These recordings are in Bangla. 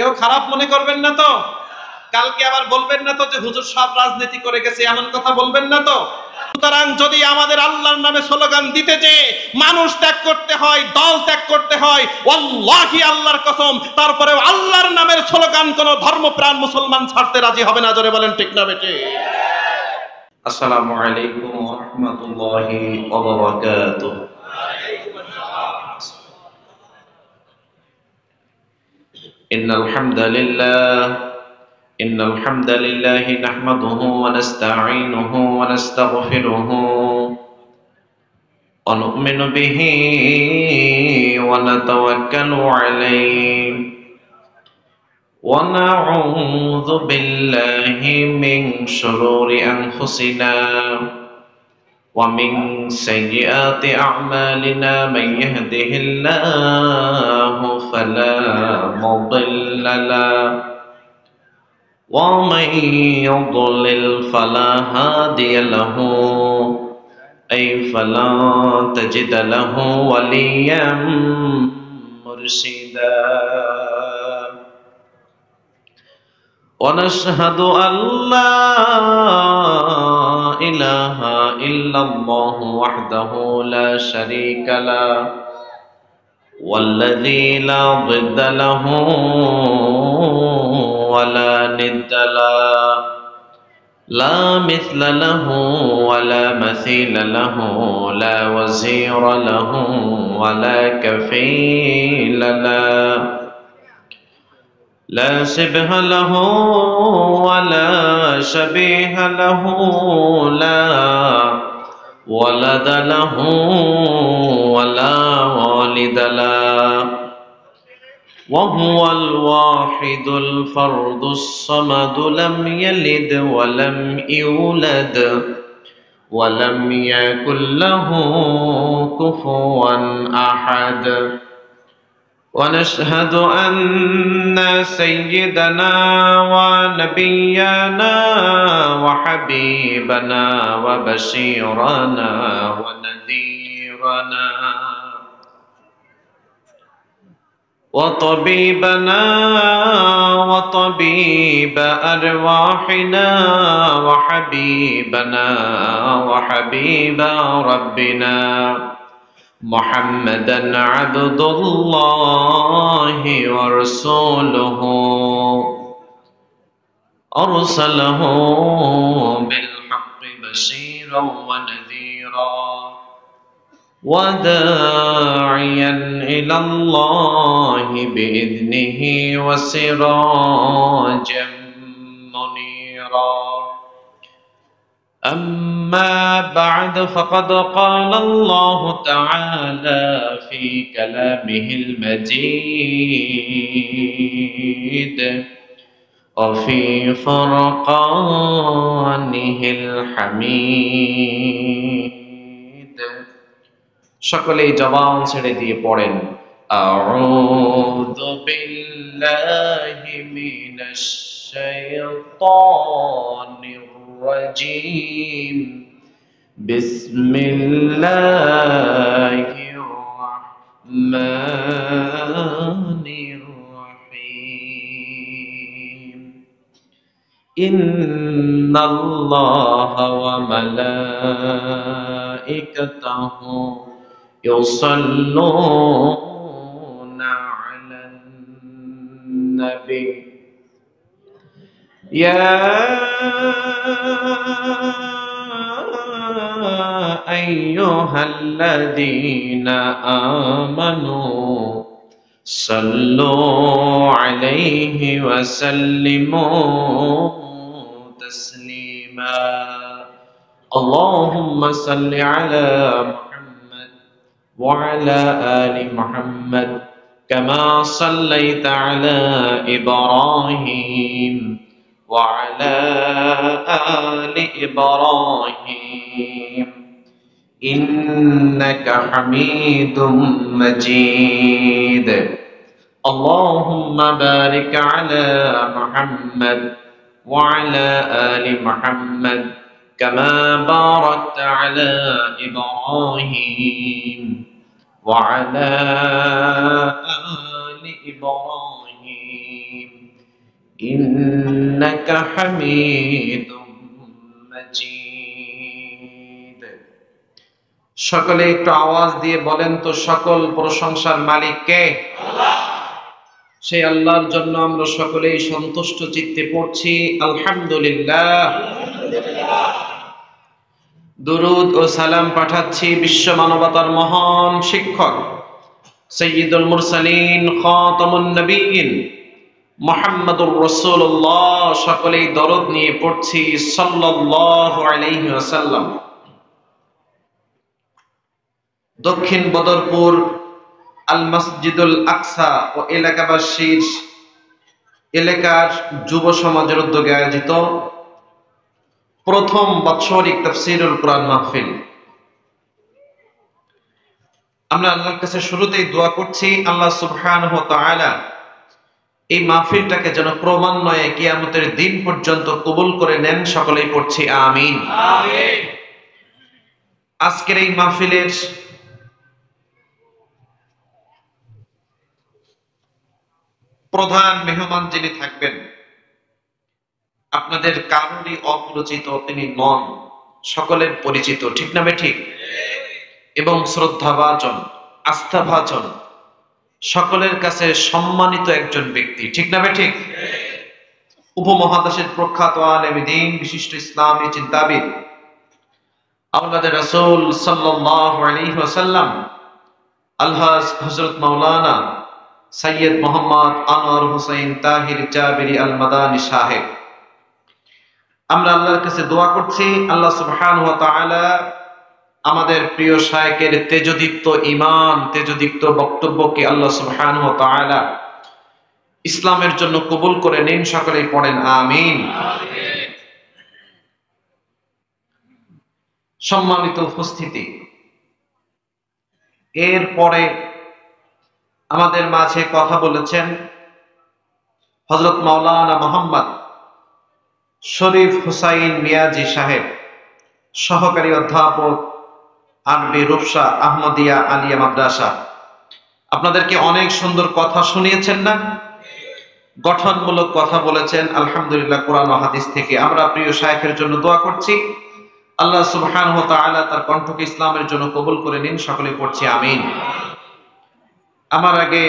কেউ খারাপ মনে করবেন না তো? কালকে আবার বলবেন না তো যে হুজুর সব রাজনীতি করে গেছে, এমন কথা বলবেন না তো? সুতরাং যদি আমাদের আল্লাহর নামে স্লোগান দিতে যে মানুষ ত্যাগ করতে হয়, দল ত্যাগ করতে হয়, ওয়াল্লাহি আল্লাহর কসম, তারপরেও আল্লাহর নামের স্লোগান কোন ধর্মপ্রাণ মুসলমান ছাড়তে রাজি হবে না। জোরে বলেন ঠিক না বেঠিক? আসসালামু আলাইকুম ওয়া রাহমাতুল্লাহি ওয়া বারাকাতুহু। ইন্নাল হামদালিল্লাহ নাহমাদুহু ওয়া নাস্তাঈনুহু ওয়া নাস্তাগফিরুহু ওয়া নু'মিনু বিহি ওয়া নাতাওয়াক্কালু আলাইহি ওয়া নাউযু বিল্লাহি মিন শুরুরি আনফুসিনা ওয়া মিন সাইয়্যাতি আ'মালিনা মান ইয়াহদিহিল্লাহু ফালা মুদিল্লা লাহু ওয়া মান ইউদ্লিল ফালা হাদিয়া লাহু আই ফালা তাজিদা লাহু ওয়ালিয়্যাম মুরশিদা। ونشهد أن لا إله إلا الله وحده لا شريك له والذي لا ضد له ولا ند له لا مثل له ولا مثيل له لا وزير له ولا كفيل له لا شبه له ولا شبيه له لا ولد له ولا والد له وهو الواحد الفرد الصمد لم يلد ولم يولد ولم يكن له كفوا أحد ونشهد أن سيدنا ونبينا وحبيبنا وبشيرنا ونذيرنا وطبيبنا وطبيب أرواحنا وحبيبنا وحبيب ربنا محمدا عبد الله ورسوله أرسله بالحق بشيرا ونذيرا وداعيا إلى الله بإذنه وسراجا منيرا. أما بعد فقد قال الله تعالى في كلامه المجيد وفي فرقانه الحميد. সকলেই জবান ছেড়ে দিয়ে পড়েন আউযু বিল্লাহি মিনাশ শাইতানির الرجيم بسم الله الرحمن الرحيم إن الله وملائكته يصلون على النبي يا أيها الذين آمنوا صلوا عليه وسلموا تسليما. اللهم صل على محمد وعلى آل محمد كما صليت على إبراهيم وعلى آل إبراهيم إنك حميد مجيد. اللهم بارك على محمد وعلى آل محمد كما باركت على إبراهيم وعلى آل إبراهيم إنك حميد مجيد সকলে একটু আওয়াজ দিয়ে বলেন তো সকল প্রশংসার মালিক কে? আল্লাহ। সেই আল্লাহর জন্য আমরা সকলেই সন্তুষ্ট চিত্তে পড়ছি আলহামদুলিল্লাহ। দুরুদ ও সালাম পাঠাচ্ছি বিশ্ব মানবতার মহান শিক্ষক সাইয়্যিদুল মুরসালিন খাতামুন নবিয়্যিন মুহাম্মদুর রাসূলুল্লাহ, সকলেই দরুদ নিয়ে পড়ছি সাল্লাল্লাহু আলাইহি ওয়াসাল্লাম। দক্ষিণ বদরপুর আল মসজিদুল আকসা ও এলাকাবাসীর এলাকার যুব সমাজের উদ্যোগে আয়োজিত প্রথম বাৎসরিক তাফসীরুল কুরআন মাহফিল। আমরা আল্লাহর কাছে শুরুতেই দোয়া করছি আল্লাহ সুবহানাহু ওয়া তাআলা এই মাহফিলটাকে যেন ক্রমান্বয়ে কিয়ামতের দিন পর্যন্ত কবুল করে নেন। সকলেই পড়ছি আমিন। আমিন। আজকের এই মাহফিলের প্রধান মেহমান যিনি থাকবেন, আপনাদের কারোরই অপরিচিত তিনি নন, সকলের পরিচিত, ঠিক না ঠিক? এবং শ্রদ্ধাভাজন, আস্থাভাজন, সকলের কাছে সম্মানিত একজন ব্যক্তি, ঠিক না ঠিক? উপমহাদেশের প্রখ্যাত আলেমে দ্বীন, বিশিষ্ট ইসলামী চিন্তাবিদ, আওলাদে রাসূল সাল্লাল্লাহু আলাইহি ওয়াসাল্লাম আলহাজ হযরত মাওলানা সৈয়দ মোহাম্মদ আনোয়ার হোসেন তাহির জাবেরি আল মাদানী সাহেব। আমরা আল্লাহর কাছে দোয়া করছি আল্লাহ সুবহানাহু ওয়া তাআলা আমাদের প্রিয় শায়েখের তেজদীপ্ত ঈমান, তেজদীপ্ত বক্তব্যকে আল্লাহ সুবহানাহু ওয়া তাআলা ইসলামের জন্য কবুল করে নিন। সকলেই পড়েন আমিন। সম্মানিত উপস্থিতি, এরপরে আমাদের মাঝে কথা বলেছেন হযরত মাওলানা মোহাম্মদ শরীফ হুসাইন মিয়াজি সাহেব, সহকারী অধ্যাপক আরবি রূপসা আহমদিয়া আলিয়া মাদ্রাসা। আপনাদেরকে অনেক সুন্দর কথা শুনিয়েছেন না? গঠনমূলক কথা বলেছেন আলহামদুলিল্লাহ, কোরআন ও হাদিস থেকে। আমরা প্রিয় শায়েখের জন্য দোয়া করছি আল্লাহ সুবহানাহু ওয়া তাআলা তার কণ্ঠকে ইসলামের জন্য কবুল করে নিন। সকলেই পড়ছি আমিন। আমার আগে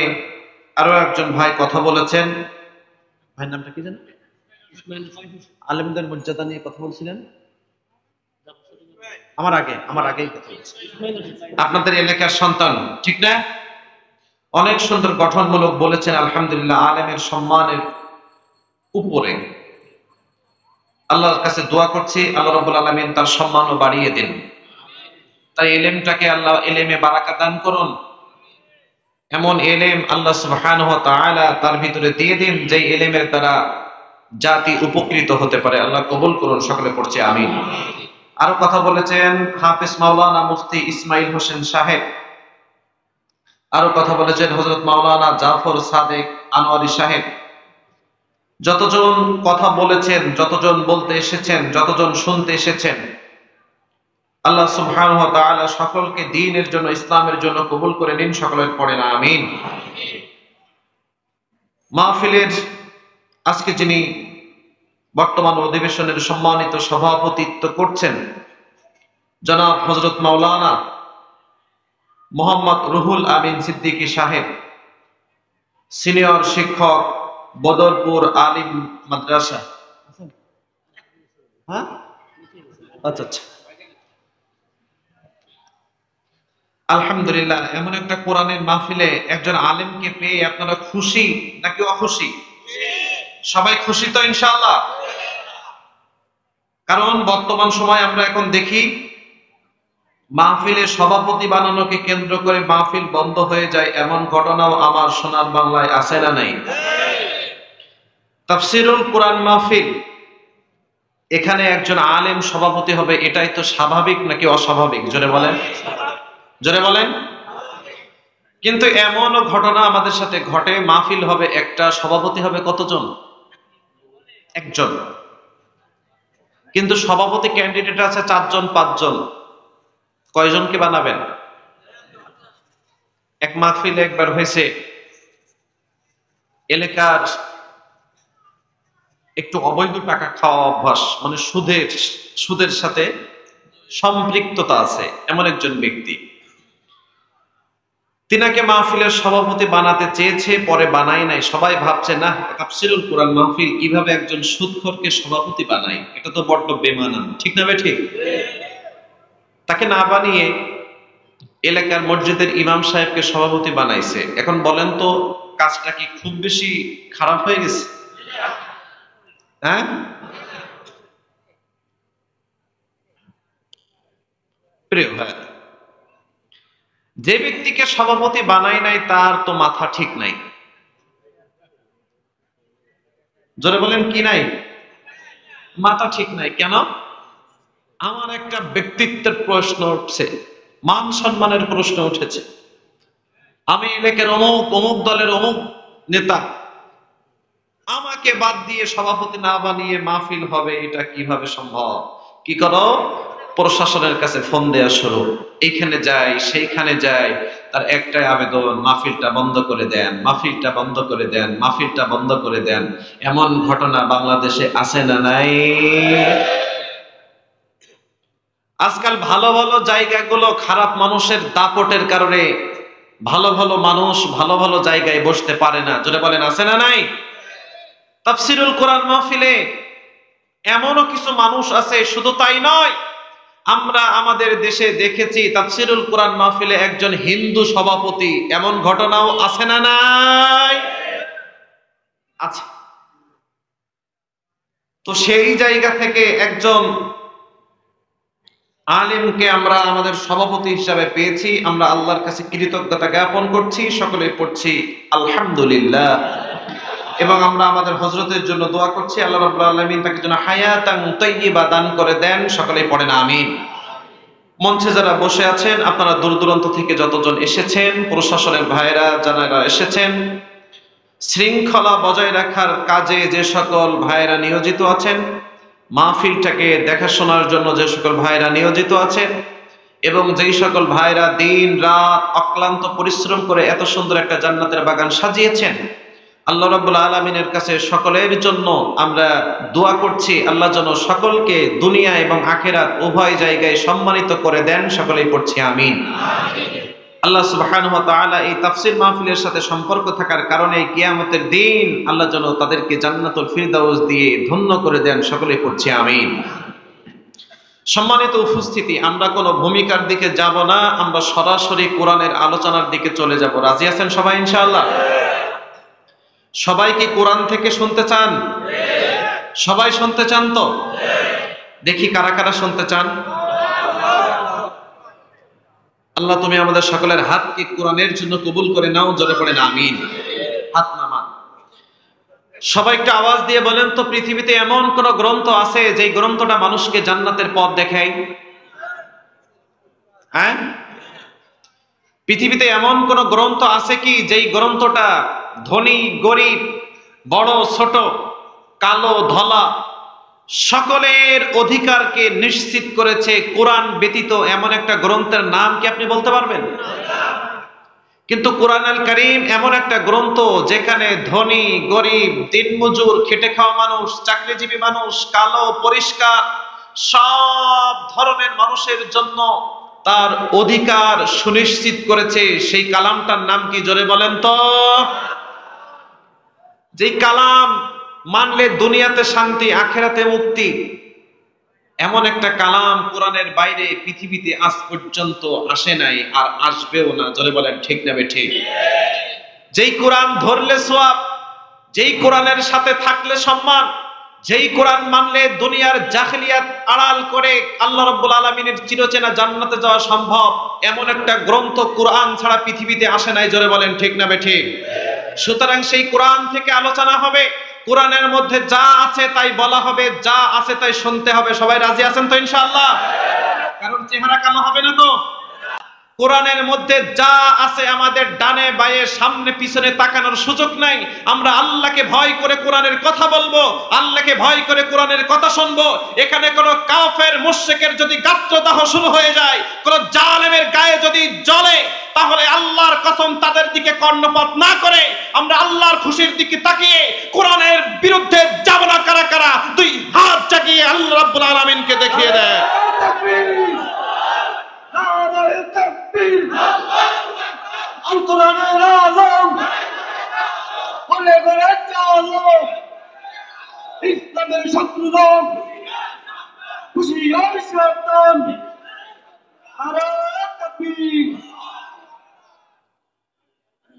আরো একজন ভাই কথা বলেছেন, ভাইয়ের নামটা কি জানেন? আলেমদের মর্যাদা নিয়ে কথা বলছিলেন। আমার আগেই কথা বলছি। আপনাদের এলাকার সন্তান, ঠিক না? অনেক সুন্দর গঠনমূলক বলেছেন আলহামদুলিল্লাহ। আলেমের সম্মানের উপরে আল্লাহর কাছে দোয়া করছি আল্লাহ রাব্বুল আলামিন তার সম্মানও বাড়িয়ে দিন। তাই এলেমটাকে আল্লাহ এলেমে বারাকা দান করুন। এমন এলেম আল্লাহ সুবহানাহু ওয়া তাআলা তার ভিতরে দিয়ে দিন যে এলেমের দ্বারা জাতি উপকৃত হতে পারে। আল্লাহ কবুল করুন। সকলে পড়ছে আমিন। আরো কথা বলেছেন হাফেজ মাওলানা মুফতি ইসমাইল হোসেন সাহেব। আরো কথা বলেছেন হযরত মাওলানা জাফর সাদেক আনোয়ারি সাহেব। যতজন কথা বলেছেন, যতজন বলতে এসেছেন, যতজন শুনতে এসেছেন, আল্লাহ সুবহানাহু ওয়া তাআলা সকলকে দ্বীনের জন্য, ইসলামের জন্য কবুল করে নিন। সকলের পড়েন আমিন। মাহফিলের আজকে যিনি বর্তমান অধিবেশনের সম্মানিত সভাপতিত্ব করছেন জনাব হযরত মাওলানা মোহাম্মদ রুহুল আমিন সিদ্দিকী সাহেব, সিনিয়র শিক্ষক, বদরপুর আলিম মাদ্রাসা। হ্যাঁ, আচ্ছা আচ্ছা, আলহামদুলিল্লাহ। এমন একটা কোরআনের মাহফিলে একজন আলেমকে পেয়ে আপনারা খুশি নাকি অখুশি? সবাই খুশি তো ইনশাআল্লাহ। কারণ বর্তমান সময় আমরা এখন দেখি মাহফিলে সভাপতি বানানোকে কেন্দ্র করে মাহফিল বন্ধ হয়ে যায়, এমন ঘটনাও আমার সোনার বাংলায় আছে না নাই? তাফসীরুল কুরআন মাহফিল, এখানে একজন আলেম সভাপতি হবে, এটাই তো স্বাভাবিক নাকি অস্বাভাবিক? জোরে বলেন, জোরে বলেন। কিন্তু এমনও ঘটনা আমাদের সাথে ঘটে, মাহফিল হবে একটা, সভাপতি হবে কতজন? একজন। কিন্তু সভাপতি ক্যান্ডিডেট আছে 4 জন 5 জন। কয়জনকে বানাবেন? এক মাহফিলে একবার হয়েছে, এলাকার একটু অবৈধ টাকা খাওয়া অভ্যাস, মানে সুদের সাথে সম্পৃক্ততা আছে এমন একজন ব্যক্তি, তিনাকে মাহফিলের সভাপতি বানাতে চেয়েছে, পরে বানাই নাই। সবাই ভাবছে না তাফসীরুল কোরআন মাহফিল কিভাবে একজন সুদখোরকে সভাপতি বানায়, এটা তো বড্ড বেমানান, ঠিক না ঠিক? তাকে না বানিয়ে এলাকার মসজিদের ইমাম সাহেবকে সভাপতি বানাইছে। এখন বলেন তো কাজটা কি খুব বেশি খারাপ হয়ে গেছে? হ্যাঁ, প্রিয় ভাই, যে ব্যক্তিকে সভাপতি বানায় নাই তার তো মাথা ঠিক নাই। জোরে বলেন কি নাই? মাথা ঠিক নাই। কেন? আমার একটা ব্যক্তিত্বের প্রশ্ন উঠছে, মান সম্মানের প্রশ্ন উঠেছে। আমি এলাকার অমুক অমুক দলের অমুক নেতা, আমাকে বাদ দিয়ে সভাপতি না বানিয়ে মাহফিল হবে, এটা কিভাবে সম্ভব? কি করো? প্রশাসনের কাছে ফোন দেওয়া শুরু, এইখানে যাই সেইখানে যাই, তার একটাই আবেদন, মাহফিলটা বন্ধ করে দেন, মাহফিলটা বন্ধ করে দেন, মাহফিলটা বন্ধ করে দেন। এমন ঘটনা বাংলাদেশে আছে না নাই? আজকাল ভালো ভালো জায়গাগুলো খারাপ মানুষের দাপটের কারণে ভালো ভালো মানুষ ভালো ভালো জায়গায় বসতে পারে না। জোরে বলেন আছে না নাই? তাফসীরুল কোরআন মাহফিলে এমনও কিছু মানুষ আছে, শুধু তাই নয়, আমরা আমাদের দেশে দেখেছি তাফসীরুল কোরআন মাহফিলে একজন হিন্দু সভাপতি, এমন ঘটনাও আছে না নাই? আছে। তো সেই জায়গা থেকে একজন আলেমকে আমরা আমাদের সভাপতি হিসাবে পেয়েছি, আমরা আল্লাহর কাছে কৃতজ্ঞতা জ্ঞাপন করছি, সকলে পড়ছি আলহামদুলিল্লাহ। এবং আমরা আমাদের হযরতের জন্য দোয়া করছি, আল্লাহ রাব্বুল আলামিন তাকে যেন হায়াতান তাইয়্যিবা দান করে দেন, সকলেই পড়েন আমিন। মঞ্চে যারা বসে আছেন, আপনারা দূর দূরান্ত থেকে যতজন এসেছেন, প্রশাসনের ভাইরা যারা এসেছেন, শৃঙ্খলা বজায় রাখার কাজে যে সকল ভাইরা নিয়োজিত আছেন, মাহফিলটাকে দেখাশোনার জন্য যে সকল ভাইরা নিয়োজিত আছেন, এবং যেই সকল ভাইরা দিন রাত অক্লান্ত পরিশ্রম করে এত সুন্দর একটা জান্নাতের বাগান সাজিয়েছেন, আল্লাহ রাব্বুল আলামিনের কাছে সকলের জন্য আমরা দোয়া করছি, আল্লাহ যেন সকলকে দুনিয়া এবং আখিরাত উভয় জায়গায় সম্মানিত করে দেন, সকলেই পড়ছি আমিন। আল্লাহ সুবহানাহু ওয়া তাআলা এই তাফসীর মাহফিলের সাথে সম্পর্ক থাকার কারণে কিয়ামতের দিন আল্লাহ যেন তাদেরকে জান্নাতুল ফিরদাউস দিয়ে ধন্য করে দেন, সকলেই পড়ছি আমিন। সম্মানিত উপস্থিতি, আমরা কোনো ভূমিকার দিকে যাব না, আমরা সরাসরি কোরআনের আলোচনার দিকে চলে যাব। রাজি আছেন সবাই ইনশাআল্লাহ? সবাই কি কোরআন থেকে শুনতে চান? সবাই শুনতে চান তো? দেখি কারা কারা শুনতে চান। আল্লাহ তুমি আমাদের সকলের হাতকে কোরআনের জন্য কবুল করে নাও, জোরে পড়েন আমিন। হাত নামান। সবাই একটু আওয়াজ দিয়ে বলেন তো, পৃথিবীতে এমন কোন গ্রন্থ আছে যে গ্রন্থটা মানুষকে জান্নাতের পথ দেখায়? হ্যাঁ, পৃথিবীতে এমন কোন গ্রন্থ আছে কি যেই গ্রন্থটা ধনী গরিব, বড় ছোট, কালো ধলা সকলের অধিকারকে নিশ্চিত করেছে? কোরআন ব্যতীত এমন একটা গ্রন্থের নাম কি আপনি বলতে পারবেন? কিন্তু কোরআনুল কারীম এমন একটা গ্রন্থ যেখানে ধনী গরিব, দিনমজুর, খেটে খাওয়া মানুষ, চাকরিজীবী মানুষ, কালো পরিষ্কার, সব ধরনের মানুষের জন্য তার অধিকার সুনিশ্চিত করেছে। সেই কালামটার নাম কি জোরে বলেন তো? যেই কালাম মানলে দুনিয়াতে শান্তি, আখিরাতে মুক্তি, এমন একটা কালাম কোরআনের বাইরে পৃথিবীতে আজ পর্যন্ত আসে নাই, আর আসবেও না। জোরে বলেন ঠিক না বেঠিক? যেই কোরআন ধরলে সওয়াব, যেই কোরআনের সাথে থাকলে সম্মান, যেই কোরআন মানলে দুনিয়ার জাহেলিয়াত আড়াল করে আল্লাহ রাব্বুল আলামিনের চিরচেনা জান্নাতে যাওয়া সম্ভব, এমন একটা গ্রন্থ কোরআন ছাড়া পৃথিবীতে আসে নাই। জোরে বলেন ঠিক না বেঠিক? সুতরাং সেই কোরআন থেকে আলোচনা হবে, কোরআনের মধ্যে যা আছে তাই বলা হবে, যা আছে তাই শুনতে হবে। সবাই রাজি আছেন তো ইনশাআল্লাহ? কারণ চেহারা কালো হবে না তো? কোরআনের মধ্যে যা আছে আমাদের ডানে বায়ে সামনে পিছনে তাকানোর সুযোগ নাই। আমরা আল্লাহকে ভয় করে কোরআনের কথা বলবো, আল্লাহকে ভয় করে কোরআনের কথা শুনবো। এখানে কোন কাফের মুশরিকের যদি গাত্রদাহ শুরু হয়ে যায়, কোন জালেমের গায়ে যদি জ্বলে, তাহলে আল্লাহর কসম তাদের দিকে কর্ণপাত না করে আমরা আল্লাহর খুশির দিকে তাকিয়ে কোরআনের বিরুদ্ধে যাব না। কারা তুই হাত জাগিয়ে আল্লাহ রাব্বুল আলামিনকে দেখিয়ে দে। ইসলামের শত্রুরা খুশি ইসলাম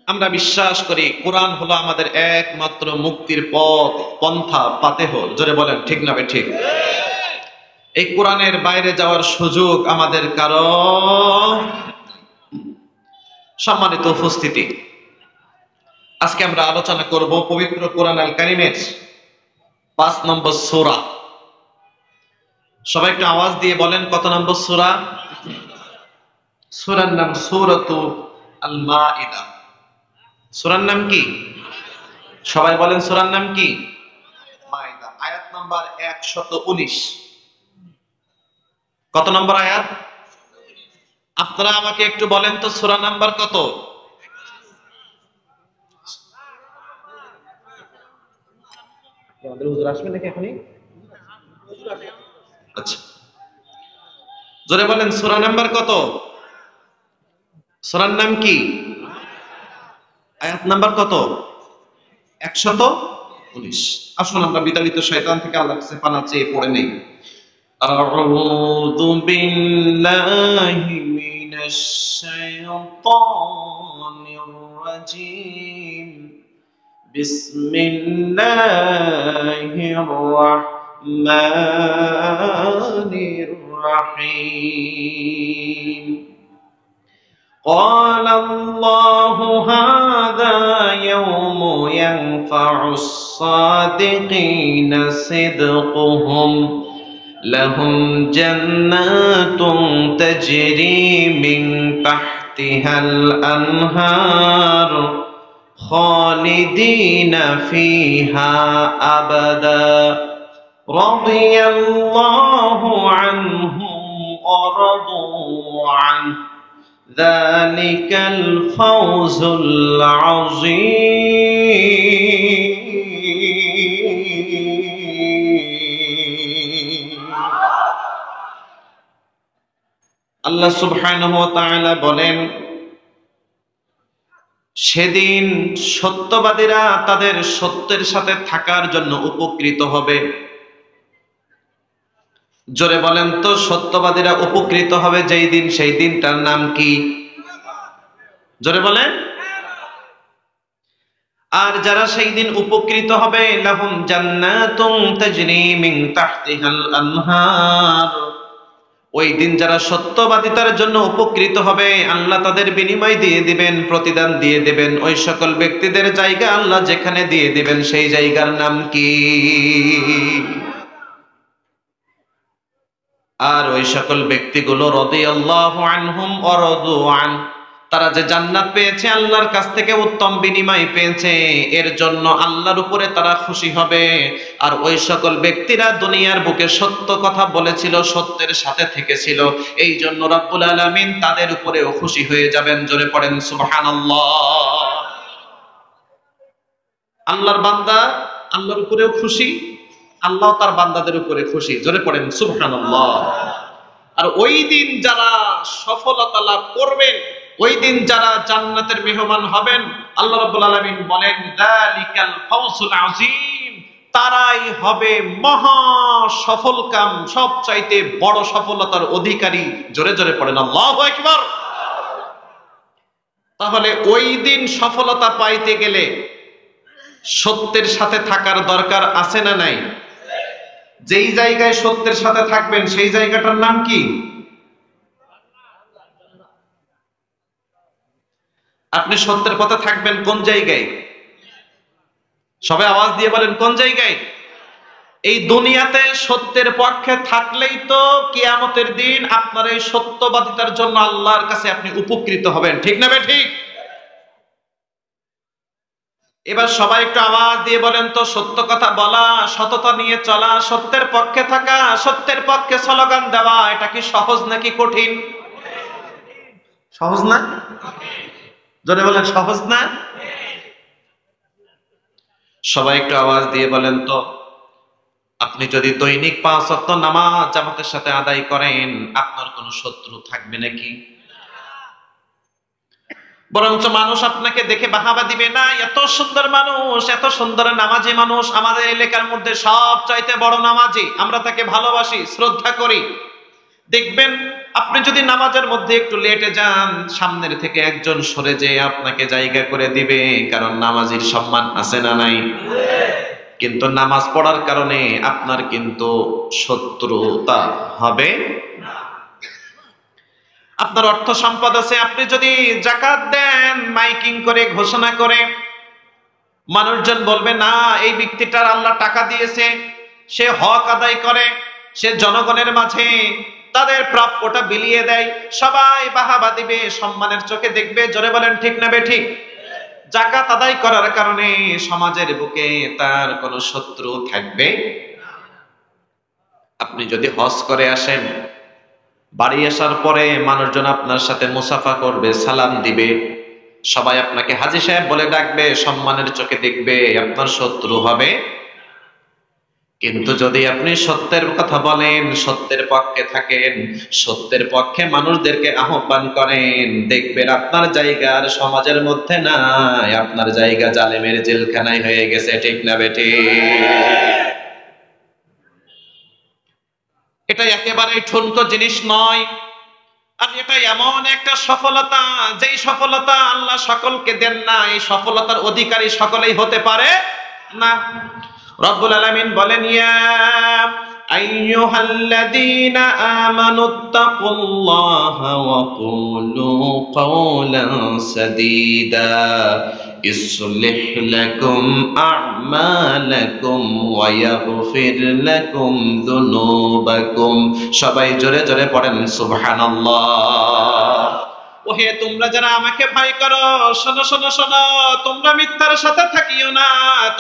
আমরা বিশ্বাস করি কোরআন হলো আমাদের একমাত্র মুক্তির পথ, পন্থা, ফাতেহ। জোরে বলেন ঠিক না ঠিক? এই কোরআনের বাইরে যাওয়ার সুযোগ আমাদের কারো। সম্মানিত উপস্থিতি, আজকে আমরা আলোচনা করব পবিত্র কোরআন আল কারীমের 5 নম্বর সূরা। সবাই একটু আওয়াজ দিয়ে বলেন কত নম্বর সূরা? সূরার নাম সূরাতু আল মাইদা। সূরার নাম কি? সবাই বলেন সূরার নাম কি? মাইদা। আয়াত নাম্বার 119। কত নম্বর আয়াত? আপনারা আমাকে একটু বলেন তো সূরা নাম্বার কত? আমাদের হুজুর আসবে নাকি এখনই? আচ্ছা, জোরে বলেন সূরা নাম্বার কত? সূরার নাম কি? আয়াত নাম্বার কত? 119। আসুন আমরা বিতাড়িত শয়তান থেকে আল্লাহর কাছে পানা চেয়ে পড়ে নেই। আউযু বিল্লাহি মিনাশ শাইতানির রাজীম। বিসমিল্লাহির রাহমানির রাহিম। قال الله هذا يوم ينفع الصادقين صدقهم لهم جنات تجري من تحتها الأنهار خالدين فيها أبدا رضي الله عنهم ورضوا عنه ذلك الفوز العظيم। আল্লাহ সুবহানাহু ওয়া তাআলা বলেন, সেদিন সত্যবাদীরা তাদের সত্যের সাথে থাকার জন্য উপকৃত হবে। জোরে বলেন তো, সত্যবাদীরা উপকৃত হবে যেই দিন, সেই দিনটার নাম কি? জোরে বলেন। আর যারা সেই দিন উপকৃত হবে, লাহুম জান্নাতুন তাজরি মিন তাহতিহাল আনহার, ওই দিন যারা সত্যবাদিতার জন্য উপকৃত হবে আল্লাহ তাদের বিনিময় দিয়ে দিবেন, প্রতিদান দিয়ে দিবেন। ওই সকল ব্যক্তিদের জায়গা আল্লাহ যেখানে দিয়ে দিবেন সেই জায়গার নাম কি? আর ওই সকল ব্যক্তিগুলো রাদিয়াল্লাহু আনহুম ওয়া রাদু আন, তারা যে জান্নাত পেয়েছে, আল্লাহর কাছ থেকে উত্তম বিনিময় পেয়েছে, এর জন্য আল্লাহর উপরে তারা খুশি হবে। আর ওই সকল ব্যক্তিরা দুনিয়ার বুকে সত্য কথা বলেছিল, সত্যের সাথে থেকেছিল, এই জন্য রব্বুল আলামিন তাদের উপরেও খুশি হয়ে যাবেন। জোরে পড়েন সুবহানাল্লাহ। আল্লাহর বান্দা আল্লাহর উপরেও খুশি, আল্লাহ তার বান্দাদের উপরে খুশি। জোরে পড়েন সুবহানাল্লাহ। আর ওই দিন যারা সফলতা লাভ করবেন, ওই দিন যারা জান্নাতের মেহমান হবেন, আল্লাহ রাব্বুল আলামিন বলেন যালিকাল ফাওজুল আযীম, তারাই হবে মহা সফলকাম, সবচাইতে বড় সফলতার অধিকারী। জোরে জোরে পড়েন আল্লাহু আকবার। তাহলে ওই দিন সফলতা পাইতে গেলে সত্যের সাথে থাকার দরকার আছে না নাই? যেই জায়গায় সত্যের সাথে থাকবেন সেই জায়গাটার নাম কি? আপনি সত্যের পথে থাকবেন কোন জায়গায়? সবাই আওয়াজ দিয়ে বলেন কোন জায়গায়? এই দুনিয়াতে সত্যের পক্ষে থাকলেই তো কিয়ামতের দিন আপনার এই সত্যবাদিতার জন্য আল্লাহর কাছে আপনি উপকৃত হবেন। ঠিক না ঠিক? এবার সবাই একটু আওয়াজ দিয়ে বলেন তো, সত্য কথা বলা, সততা নিয়ে চলা, সত্যের পক্ষে থাকা, সত্যের পক্ষে স্লোগান দেওয়া, এটা কি সহজ নাকি কঠিন? সহজ না? জোরে বলেন সহজ না? সবাই একটু আওয়াজ দিয়ে বলেন তো, আপনি যদি দৈনিক 5 ওয়াক্ত নামাজ জামাতের সাথে আদায় করেন, আপনার কোনো শত্রু থাকবে নাকি? বরঞ্চ মানুষ আপনাকে দেখে বাহাবা দিবে, না এত সুন্দর মানুষ, এত সুন্দর নামাজি মানুষ, আমাদের এলাকার মধ্যে সবচাইতে বড় নামাজি, আমরা তাকে ভালোবাসি, শ্রদ্ধা করি। দেখবেন আপনি যদি নামাজের মধ্যে একটু লেটে যান, সামনের থেকে একজন সরে যেয়ে আপনাকে জায়গা করে দিবে, কারণ নামাজির সম্মান আছে না নাই? কিন্তু নামাজ পড়ার কারণে আপনার কিন্তু শত্রুতা হবে। আপনার অর্থ সম্পদ আছে, আপনি যদি যাকাত দেন মাইকিং করে ঘোষণা করে, মানুষজন বলবে না এই ব্যক্তিটার আল্লাহ টাকা দিয়েছে, সে হক আদায় করে, সে জনগণের মাঝে তাদের প্রাপ্যটা বিলিয়ে দেয়, সবাই বাহাবা দিবে, সম্মানের চোখে দেখবে। জোরে বলেন ঠিক না বেঠিক? যাকাত আদায় করার কারণে সমাজের বুকে তার কোনো শত্রু থাকবে। আপনি যদি হজ করে আসেন, বাড়ি আসার পরে মানুষজন আপনার সাথে মুসাফা করবে, সালাম দিবে, সবাই আপনাকে হাজী সাহেব বলে ডাকবে, সম্মানের চোখে দেখবে, আপনার শত্রু হবে। কিন্তু যদি আপনি সত্যের কথা বলেন, সত্যের পক্ষে থাকেন, সত্যের পক্ষে মানুষদেরকে আহ্বান করেন, দেখবেন আপনার জায়গার সমাজের মধ্যে নাই, আপনার জায়গা জালেমের জেলখানায় হয়ে গেছে। ঠিক না বেটি? এটা একেবারে ঠুনকো জিনিস নয়, আর এটা এমন একটা সফলতা, যেই সফলতা আল্লাহ সকলকে দেন না, এই সফলতার অধিকারী সকলেই হতে পারে না। রব্বুল আলামিন বলেন, ইয়া আইয়ুহাল্লাযীনা আমানুত্তাকুল্লাহা ওয়া কুলু কাওলান সাদীদা ইসলিহ লাকুম আ'মালাকুম ওয়া ইয়াগফির লাকুম যুনুবাকুম। সবাই জোরে জোরে পড়েন সুবহানাল্লাহ। ওহে তোমরা যারা আমাকে ভয় করো, শোনো শোনো শোনো, তোমরা মিথ্যার সাথে থাকিও না,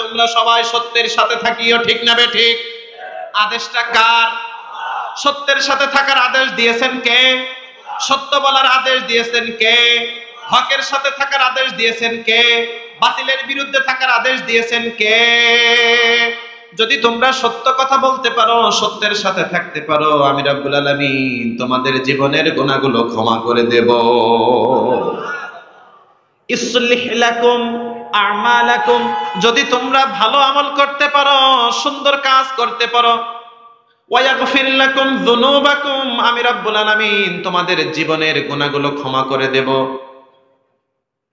তোমরা সবাই সত্যের সাথে থাকিও। ঠিক না বেঠিক? আদেশটা কার? সত্যের সাথে থাকার আদেশ দিয়েছেন কে? সত্য বলার আদেশ দিয়েছেন কে? হকের সাথে থাকার আদেশ দিয়েছেন কে? বাতিলের বিরুদ্ধে থাকার আদেশ দিয়েছেন কে? যদি তোমরা সত্য কথা বলতে পারো, সত্যের সাথে থাকতে পারো, আমি রব্বুল আলামিন তোমাদের জীবনের গুনাহগুলো ক্ষমা করে দেব। ইসলিহ লাকুম আমালাকুম, যদি তোমরা ভালো আমল করতে পারো, সুন্দর কাজ করতে পারো, ওয়া ইয়াগফির লাকুম যুনুবাকুম, আমি রব্বুল আলামিন তোমাদের জীবনের গুনাহগুলো ক্ষমা করে দেব।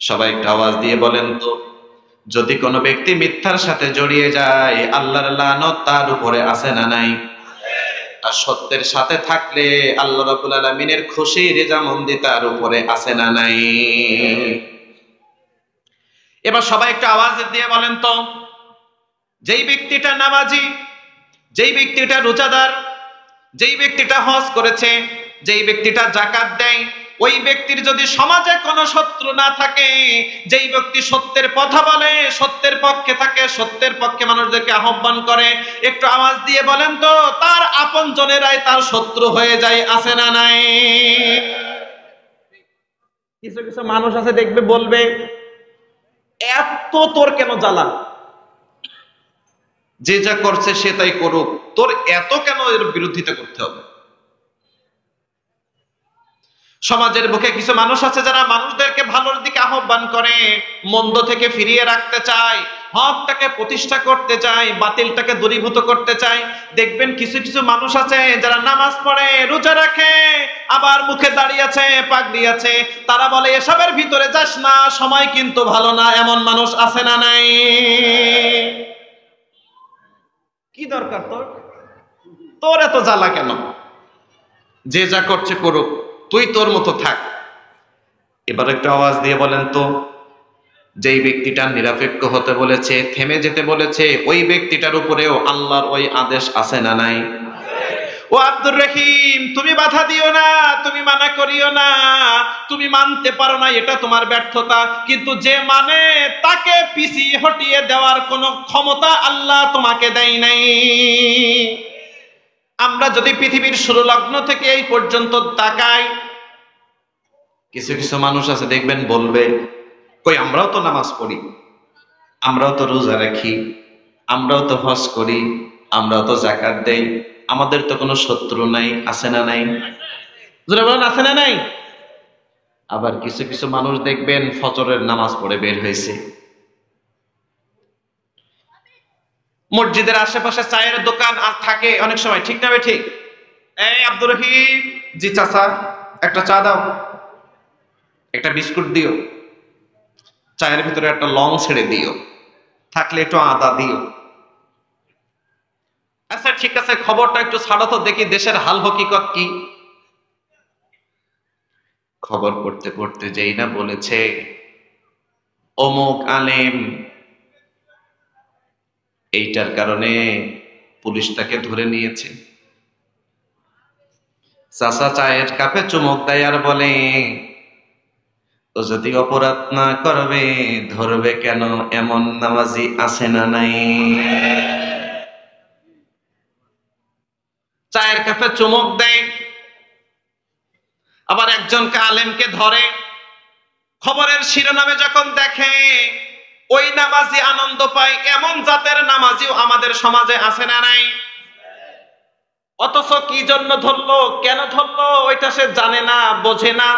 সবাই একটা আওয়াজ দিয়ে বলেন তো, যদি কোনো ব্যক্তি মিথ্যার সাথে জড়িয়ে যায়, আল্লাহর লানত তার উপরে আছে না নাই? আর সত্যের সাথে থাকলে আল্লাহ রাব্বুল আলামিনের খুশি রেজামন্দি তার উপরে আছে না নাই? এবার সবাই একটা আওয়াজ দিয়ে বলেন তো, যেই ব্যক্তিটা নামাজি, যেই ব্যক্তিটা রোজাদার, যেই ব্যক্তিটা হজ করেছে, যেই ব্যক্তিটা যাকাত দেয়, ওই ব্যক্তির যদি সমাজে কোনো শত্রু না থাকে, যেই ব্যক্তি সত্যের কথা বলে, সত্যের পক্ষে থাকে, সত্যের পক্ষে মানুষদেরকে আহ্বান করে, একটু আওয়াজ দিয়ে বলেন তো, তার আপনজনেরাই তার শত্রু হয়ে যায়, আছে না নাই? কিছু কিছু মানুষ আছে দেখবে, বলবে এত তোর কেন জ্বালা, যে যা করছে সে তাই করুক, তোর এত কেন এর বিরোধিতা করতে হবে? সমাজের বুকে কিছু মানুষ আছে যারা মানুষদেরকে ভালোর দিকে আহ্বান করে, মন্দ থেকে ফিরিয়ে রাখতে চায়, হকটাকে প্রতিষ্ঠা করতে চায়, বাতিলটাকে দূরীভূত করতে চায়। দেখবেন কিছু কিছু মানুষ আছে যারা নামাজ পড়ে, রোজা রাখে, আবার মুখে দাঁড়িয়ে আছে, পাগড়ি আছে, তারা বলে এসবের ভিতরে যাস না, সময় কিন্তু ভালো না। এমন মানুষ আছে না নাই? কি দরকার তোর? তোর এত জ্বালা কেন? যে যা করছে করুক, তুই তোর মতো থাক। এবার একটা আওয়াজ দিয়ে বলেন তো, যেই ব্যক্তিটা নিরপেক্ষ হতে বলেছে, থেমে যেতে বলেছে, ওই ব্যক্তিটার উপরেও আল্লাহর ওই আদেশ আছে না নাই? ও আব্দুর রহিম, তুমি বাধা দিও না, তুমি মানা করিও না, তুমি মানতে পারো না, এটা তোমার ব্যর্থতা, কিন্তু যে মানে তাকে পিছিয়ে হটিয়ে দেওয়ার কোনো ক্ষমতা আল্লাহ তোমাকে দেয় নাই। আমরা যদি পৃথিবীর শুরু লগ্ন থেকে এই পর্যন্ত তাকাই, কিছু কিছু মানুষ আছে দেখবেন বলবে, কই আমরাও তো নামাজ পড়ি, আমরাও তো রোজা রাখি, আমরাও তো হজ করি, আমরাও তো যাকাত দেই, আমাদের তো কোনো শত্রু নাই, আছে না নাই? জোরে বলেন, আছে না নাই? আবার কিছু কিছু মানুষ দেখবেন ফজরের নামাজ পড়ে বের হয়েছে, মসজিদের আশেপাশে চায়ের দোকান আর থাকে অনেক সময়, ঠিক না বে ঠিক? এই আব্দুর রহিম, জি চাচা, একটা চা দাও, একটা বিস্কুট দিও, চায়ের ভিতরে একটা লং ছেড়ে দিও, থাকলে একটু আদা দিও। আচ্ছা ঠিক আছে, খবরটা একটু ছাড়ো তো দেখি দেশের হাল হকিকত কি। খবর পড়তে পড়তে যেই না বলেছে অমুক আলেম এইটার কারণে পুলিশ তাকে ধরে নিয়েছে। চাচা চায়ের কাপে চুমুক দেয় আর বলে, তো যদি অপরাধ না করবে ধরবে কেন? এমন নামাজি আছে না নাই? চায়ের কাপে চুমুক দেয়, আবার একজনকে আলেমকে ধরে। খবরের শিরোনামে যখন দেখে ওই নামাজি আনন্দ পায়, এমন জাতের নামাজিও আমাদের সমাজে আছে না নাই? অথচ কি জন্য ধরলো, কেন ধরলো ওইটা সে জানে না, বোঝে না।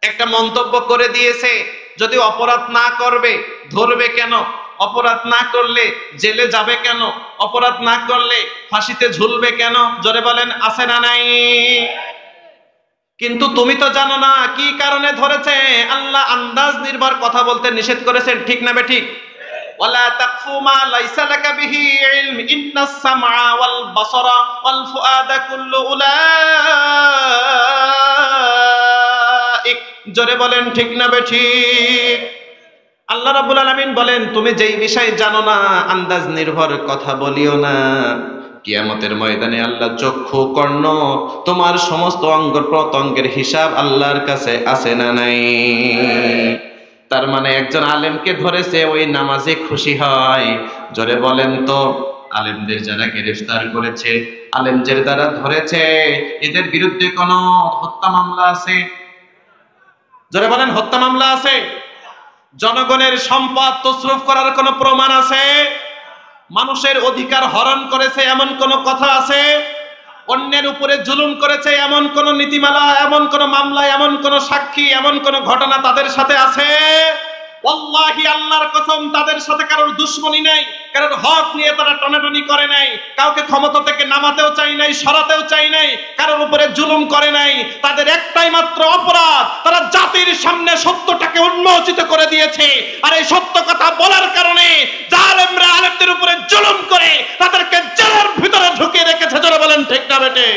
একটা মন্তব্য করে দিয়েছে, যদি অপরাধ না করবে ধরবে কেন? অপরাধ না করলে জেলে যাবে কেন? অপরাধ না করলে ফাঁসিতে ঝুলবে কেন? জোরে বলেন, আছে না নাই? কিন্তু তুমি তো জানো না কি কারণে ধরেছে। আল্লাহ আন্দাজ নির্ভর কথা বলতে নিষেধ করেছেন, ঠিক না বে ঠিক? ওয়ালা তাকফু মা লাইসা লাকা বিহি ইলম ইন্নাস সামআ ওয়াল বাসারা ওয়াল ফুআদা কুল্লু উলাইক। জোরে বলেন, ঠিক না বে ঠিক? আল্লাহ রাব্বুল আলামিন বলেন, তুমি যেই বিষয় জানো না আন্দাজ নির্ভর কথা বলিও না। কিয়ামতের ময়দানে আল্লাহ চক্ষু কর্ণ তোমার সমস্ত অঙ্গ প্রত্যঙ্গের হিসাব আল্লাহর কাছে আছে না নাই? তার মানে একজন আলেমকে ধরেছে, ওই নামাজে খুশি হয়। জোরে বলেন তো, আলেমদের যারা গ্রেফতার করেছে, আলেমদের দ্বারা ধরেছে, এদের বিরুদ্ধে কোনো হত্যা মামলা আছে? জোরে বলেন, হত্যা মামলা আছে? জনগণের সম্পদ তছরুফ করার কোনো প্রমাণ আছে? মানুষের অধিকার হরণ করেছে এমন কোন কথা আছে? অন্যের উপরে জুলুম করেছে এমন কোন নীতিমালা, এমন কোন মামলা, এমন কোন সাক্ষী, এমন কোন ঘটনা তাদের সাথে আছে? ওয়াল্লাহি আল্লাহর কসম, তাদের সাথে কারোর দুশমনি নাই, কারোর হক নিয়ে তারা টানাটানি করে নাই, কাউকে ক্ষমতা থেকে নামাতেও চাই নাই, সরাতেও চাই নাই, কারোর উপরে জুলুম করে নাই। তাদের একটাই মাত্র অপরাধ, তারা জাতির সামনে সত্যটাকে উন্মোচিত করে দিয়েছে। আর এই সত্য কথা বলার কারণে জালেমরা আলেমদের উপরে জুলুম করে তাদেরকে জেলের ভিতরে ঢুকিয়ে রেখেছে। জোরে বলেন, ঠিক না বেটে?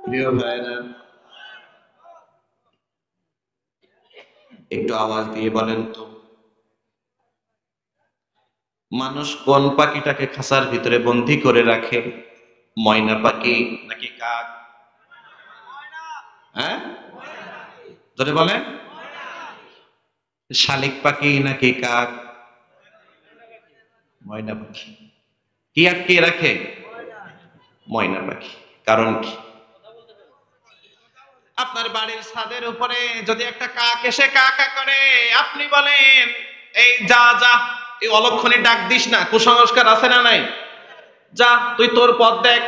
প্রিয় ভাইরা, একটু আওয়াজ দিয়ে বলেন তো, মানুষ কোন পাখিটাকে খাঁচার ভিতরে বন্দী করে রাখে? ময়না পাখি নাকি কাক? হ্যাঁ, ধরে বলেন, শালিক পাখি নাকি কাক? ময়না পাখি। কি আটকে রাখে? ময়না পাখি। কারণ কি? আপনার বাড়ির ছাদের উপরে যদি একটা কাক এসে কা কা করে, আপনি বলেন এই যা যা, এই অলক্ষণে ডাক দিস না, কুসংস্কার আছে না নাই? যা তুই তোর পথ দেখ।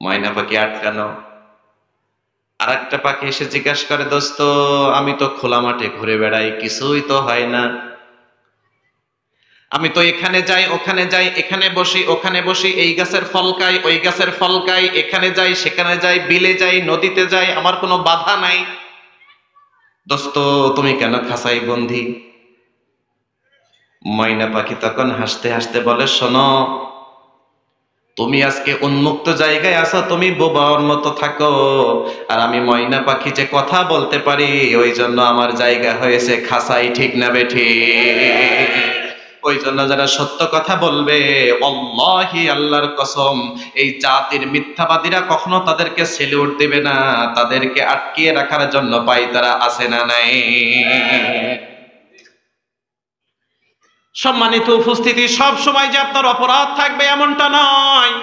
ময়না পাখি আটকানো। আর একটা পাখি এসে জিজ্ঞাসা করে, দোস্ত আমি তো খোলা মাঠে ঘুরে বেড়াই, কিছুই তো হয় না, আমি তো এখানে যাই ওখানে যাই, এখানে বসি ওখানে বসি, এই গাছের ফল খাই ওই গাছের ফল খাই, এখানে যাই সেখানে যাই, বিলে যাই নদীতে যাই, আমার কোনো বাধা নাই, দোস্ত তুমি কেন খাঁচাই বন্দী? ময়না পাখি তখন হাসতে হাসতে বলে, শোনো, তুমি আজকে উন্মুক্ত জায়গায় আছো, তুমি বোবার মতো থাকো, আর আমি ময়না পাখি যে কথা বলতে পারি, ওই জন্য আমার জায়গা হয়েছে খাঁচাই, ঠিক না বেঠি? ওই জন্য যারা সত্য কথা বলবে, আল্লাহি আল্লাহর কসম, এই জাতির মিথ্যাবাদীরা কখনো তাদেরকে সেলিউট দেবে না, তাদেরকে আটকিয়ে রাখার জন্য পায়তারা আছে না নাই? সম্মানিত উপস্থিতি, সব সময় যে আপনার অপরাধ থাকবে এমনটা নয়।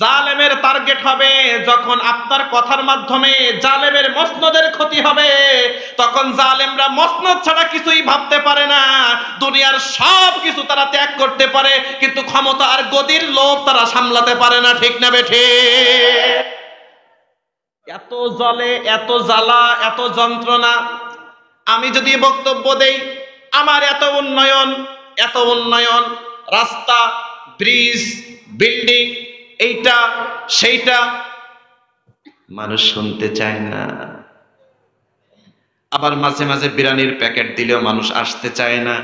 জালেমের টার্গেট হবে যখন আপনার কথার মাধ্যমে জালেমের মসনদের ক্ষতি হবে, তখন জালেমরা মসনদ ছাড়া কিছুই ভাবতে পারে না। দুনিয়ার সব কিছু তারা ত্যাগ করতে পারে, কিন্তু ক্ষমতা আর গদির লোভ তারা সামলাতে পারে না। ঠিক না বেঠে? এত জলে, এত জ্বালা, এত যন্ত্রণা। আমি যদি বক্তব্য দেই আমার এত উন্নয়ন, এত উন্নয়ন, রাস্তা, ব্রিজ, বিল্ডিং, এইটা সেইটা, মানুষ শুনতে চায় না। আবার মাঝে মাঝে বিরিয়ানির প্যাকেট দিলেও মানুষ আসতে চায় না।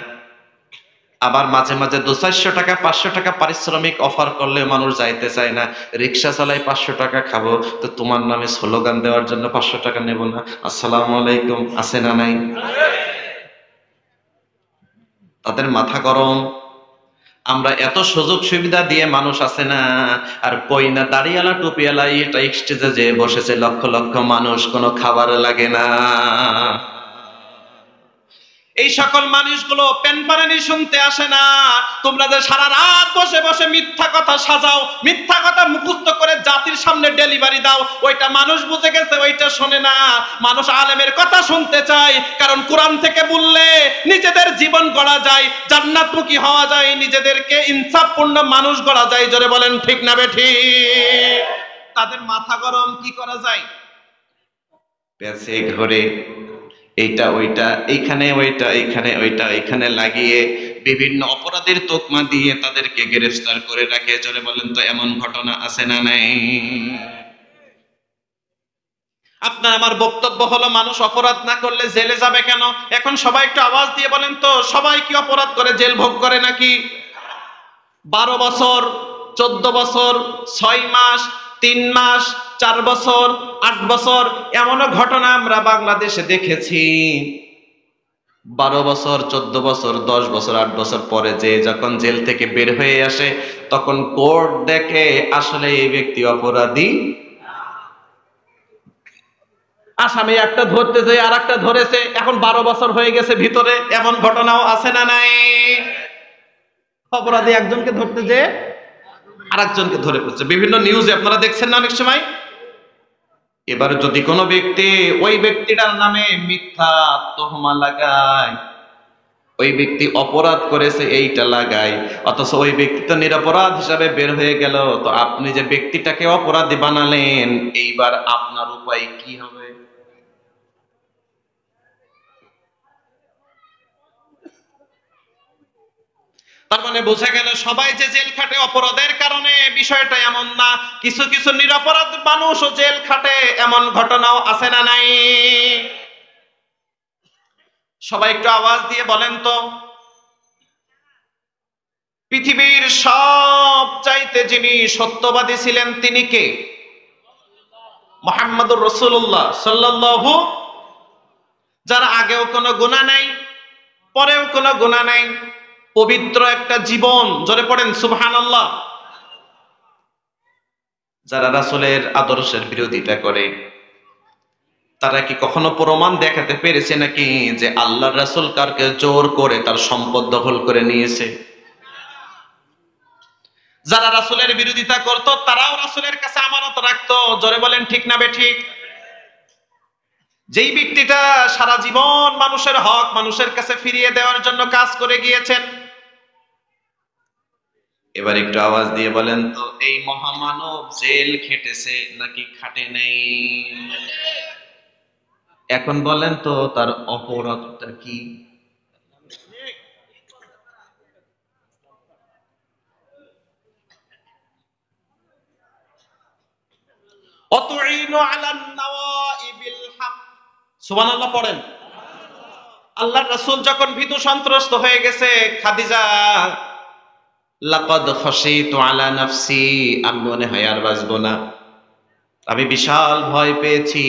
আবার মাঝে মাঝে 200-400 টাকা 500 টাকা পারিশ্রমিক অফার করলে মানুষ যাইতে চায় না। রিক্সা চালাই 500 টাকা খাবো, তো তোমার নামে স্লোগান দেওয়ার জন্য 500 টাকা নেব না? আসসালামু আলাইকুম আছে না নাই? তাদের মাথা গরম। আমরা এত সুযোগ সুবিধা দিয়ে মানুষ আছে না, আর কই না দাড়িওয়ালা টুপিওয়ালা এটা স্টেজে যে বসেছে লক্ষ লক্ষ মানুষ, কোনো খাবার লাগে না। এই সকল মানুষগুলো পেনপারানি শুনতে আসে না। তোমরা যে সারা রাত বসে বসে মিথ্যা কথা সাজাও, মিথ্যা কথা মুখস্থ করে জাতির সামনে ডেলিভারি দাও, ওইটা মানুষ বুঝে গেছে, ওইটা শোনে না। মানুষ আলেমের কথা শুনতে চায়, কারণ কোরআন থেকে বললে নিজেদের জীবন গড়া যায়, জান্নাতমুখী হওয়া যায়, নিজেদেরকে ইনসাফপূর্ণ মানুষ গড়া যায়। জোরে বলেন ঠিক না বেঠিক? তাদের মাথা গরম, কি করা যায়? পেছে ঘরে এইটা ওইটা, এইখানে ওইটা, এইখানে ওইটা, এইখানে লাগিয়ে বিভিন্ন অপরাধের তোকমা দিয়ে তাদেরকে গ্রেফতার করে রাখে। চলে বলেন তো এমন ঘটনা আছে না নাই? আপনার আমার বক্তব্য হলো, মানুষ অপরাধ না করলে জেলে যাবে কেন? এখন সবাই একটু আওয়াজ দিয়ে বলেন তো, সবাই কি অপরাধ করে জেল ভোগ করে নাকি? 12 বছর, 14 বছর, 6 মাস, 3 মাস, 4 বছর, 8 বছর, এমনও ঘটনা আমরা বাংলাদেশে দেখেছি। 12 বছর, 14 বছর, 10 বছর, 8 বছর পরে যে যখন জেল থেকে বের হয়ে আসে, তখন কোর্ট দেখে আসলে এই ব্যক্তি অপরাধী। আসামি একটা ধরতে যায় আর একটা ধরেছে, এখন 12 বছর হয়ে গেছে ভিতরে, এমন ঘটনাও আছে না নাই? অপরাধী একজনকে ধরতে যে আরেকজনকে ধরে ফেলছে, বিভিন্ন নিউজে আপনারা দেখছেন না অনেক সময়। এবার যদি কোনো ব্যক্তি ওই ব্যক্তিটার নামে মিথ্যা তোহমা লাগায়, ওই ব্যক্তি অপরাধ করেছে এইটা লাগায়, অথচ ওই ব্যক্তি তো নিরপরাধ হিসাবে বের হয়ে গেল, তো আপনি যে ব্যক্তিটাকে অপরাধী বানালেন, এইবার আপনার উপায় কি হবে? তার মানে বোঝা গেল সবাই যে জেল খাটে অপরাধের কারণে, বিষয়টা এমন না। কিছু কিছু নিরপরাধ মানুষও জেল খাটে, এমন ঘটনাও আছে না নাই? সবাই একটু আওয়াজ দিয়ে বলেন তো, পৃথিবীর সব চাইতে যিনি সত্যবাদী ছিলেন তিনি কে? মুহাম্মদুর রাসূলুল্লাহ সাল্লাল্লাহু। যার আগেও কোনো গুনাহ নাই, পরেও কোনো গুনাহ নাই, পবিত্র একটা জীবন। জোরে পড়েন সুবহানাল্লাহ। যারা রাসূলের আদর্শের বিরোধিতা করে, তারা কি কখনো প্রমাণ দেখাতে পেরেছে নাকি যে আল্লাহর রাসূল কারকে জোর করে তার সম্পদ দখল করে নিয়েছে? যারা রাসূলের বিরোধিতা করত, তারাও রাসূলের কাছে আমানত রাখতো। জোরে বলেন ঠিক না বেঠিক? যেই ব্যক্তিটা সারা জীবন মানুষের হক মানুষের কাছে ফিরিয়ে দেওয়ার জন্য কাজ করে গিয়েছেন, এবার একটু আওয়াজ দিয়ে বলেন তো, এই মহামানব জেল খেটেছে নাকি খাটে নেই? এখন বলেন তো তার অপরাধটা কি? অতুইনু আলান নাওয়াইবিল হক। সুবহানাল্লাহ পড়েন। আল্লাহর রাসূল যখন ভীতু সন্ত্রস্ত হয়ে গেছে, খাদিজা, লাকাদ খাশিতু আলা নাফসি, আমি মনে হয় আর বাঁচবো না, আমি বিশাল ভয় পেয়েছি।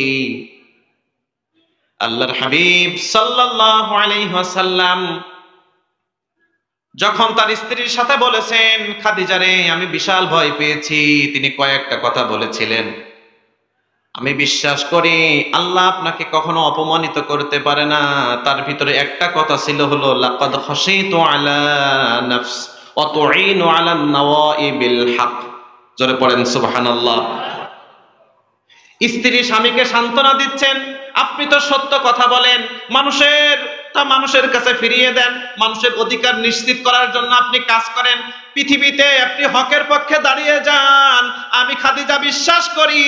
আল্লাহর হাবিব সাল্লাল্লাহু আলাইহি ওয়াসাল্লাম যখন তার স্ত্রীর সাথে বলেছেন, খাদিজা রে আমি বিশাল ভয় পেয়েছি, তিনি কয়েকটা কথা বলেছিলেন। আমি বিশ্বাস করি আল্লাহ আপনাকে কখনো অপমানিত করতে পারে না। তার ভিতরে একটা কথা ছিল, হলো লাকাদ খাশিতু আলা নাফস ওয়া তুঈনু আলা নওয়াইবিল হক। জোরে পড়েন সুবহানাল্লাহ। স্ত্রী স্বামীকে সান্ত্বনা দিচ্ছেন, আপনি তো সত্য কথা বলেন, মানুষের কাছে ফিরিয়ে দেন, মানুষের অধিকার নিশ্চিত করার জন্য আপনি কাজ করেন, পৃথিবীতে আপনি হকের পক্ষে দাঁড়িয়ে যান। আমি খাদিজা বিশ্বাস করি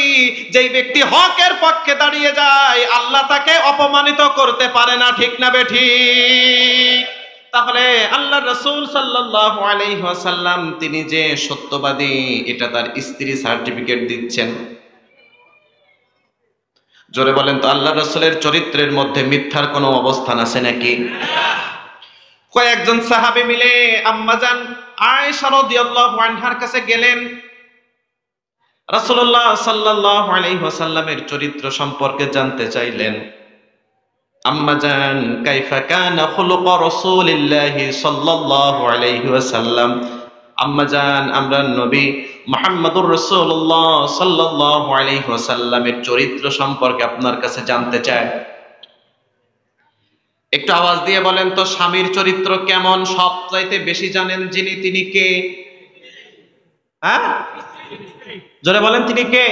যেই ব্যক্তি হকের পক্ষে দাঁড়িয়ে যায় আল্লাহ তাকে অপমানিত করতে পারে না, ঠিক না বেঠিক? তাহলে আল্লাহ রাসূল সাল্লাল্লাহু আলাইহি ওয়াসাল্লাম তিনি যে সত্যবাদী এটা তার স্ত্রী সার্টিফিকেট দিচ্ছেন। জোরে বলেন তো, আল্লাহ রাসূলের চরিত্রের মধ্যে মিথ্যার কোনো অবস্থান আছে নাকি? কয়েকজন সাহাবী মিলে আম্মাজান আয়েশা রাদিয়াল্লাহু আনহার কাছে গেলেন, রাসূলুল্লাহ সাল্লাল্লাহু আলাইহি ওয়াসাল্লামের চরিত্র সম্পর্কে জানতে চাইলেন। আম্মাজান কাইফা কানা খুলুকু রাসূলিল্লাহি সাল্লাল্লাহু আলাইহি ওয়াসাল্লাম, আম্মাজান আমরা নবী মুহাম্মদুর রাসূলুল্লাহ সাল্লাল্লাহু আলাইহি ওয়াসাল্লামের চরিত্র সম্পর্কে আপনার কাছে জানতে চাই। একটু আওয়াজ দিয়ে বলেন তো, স্বামীর চরিত্র কেমন সবচাইতে বেশি জানেন যিনি, তিনি কে? হ্যাঁ, জোরে বলেন, তিনি কে?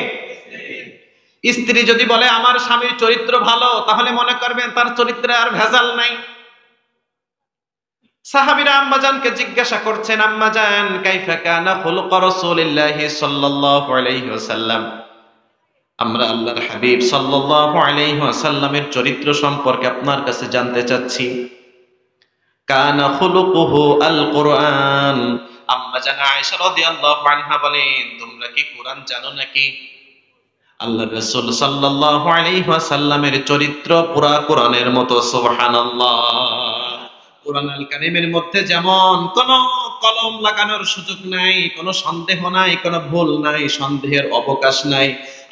স্ত্রী যদি বলে আমার স্বামীর চরিত্র ভালো, তাহলে মনে করবেন তার চরিত্রে আর ভেজাল নাই। সাহাবীরা আম্মাজানকে জিজ্ঞাসা করছেন, আম্মাজান কাইফা কানা খুলুকু রাসূলিল্লাহি সাল্লাল্লাহু আলাইহি ওয়াসাল্লাম, আমরা আল্লাহর হাবিব সাল্লাল্লাহু আলাইহি ওয়াসাল্লামের চরিত্র সম্পর্কে আপনার কাছে জানতে চাচ্ছি। কানা খুলুকুহু আল কুরআন, আম্মাজান আয়েশা রাদিয়াল্লাহু আনহা বলেন, তোমরা কি কোরআন জানো নাকি? আল্লাহর রাসূল সাল্লাল্লাহু আলাইহি ওয়াসাল্লামের চরিত্র পুরা কোরআনের মতো, সুবহানাল্লাহ। কোরআন আল কারীমের মধ্যে যেমন কোনো কলম লাগানোর সুযোগ নাই, কোনো সন্দেহ নাই, কোনো ভুল নাই, সন্দেহের অবকাশ নাই।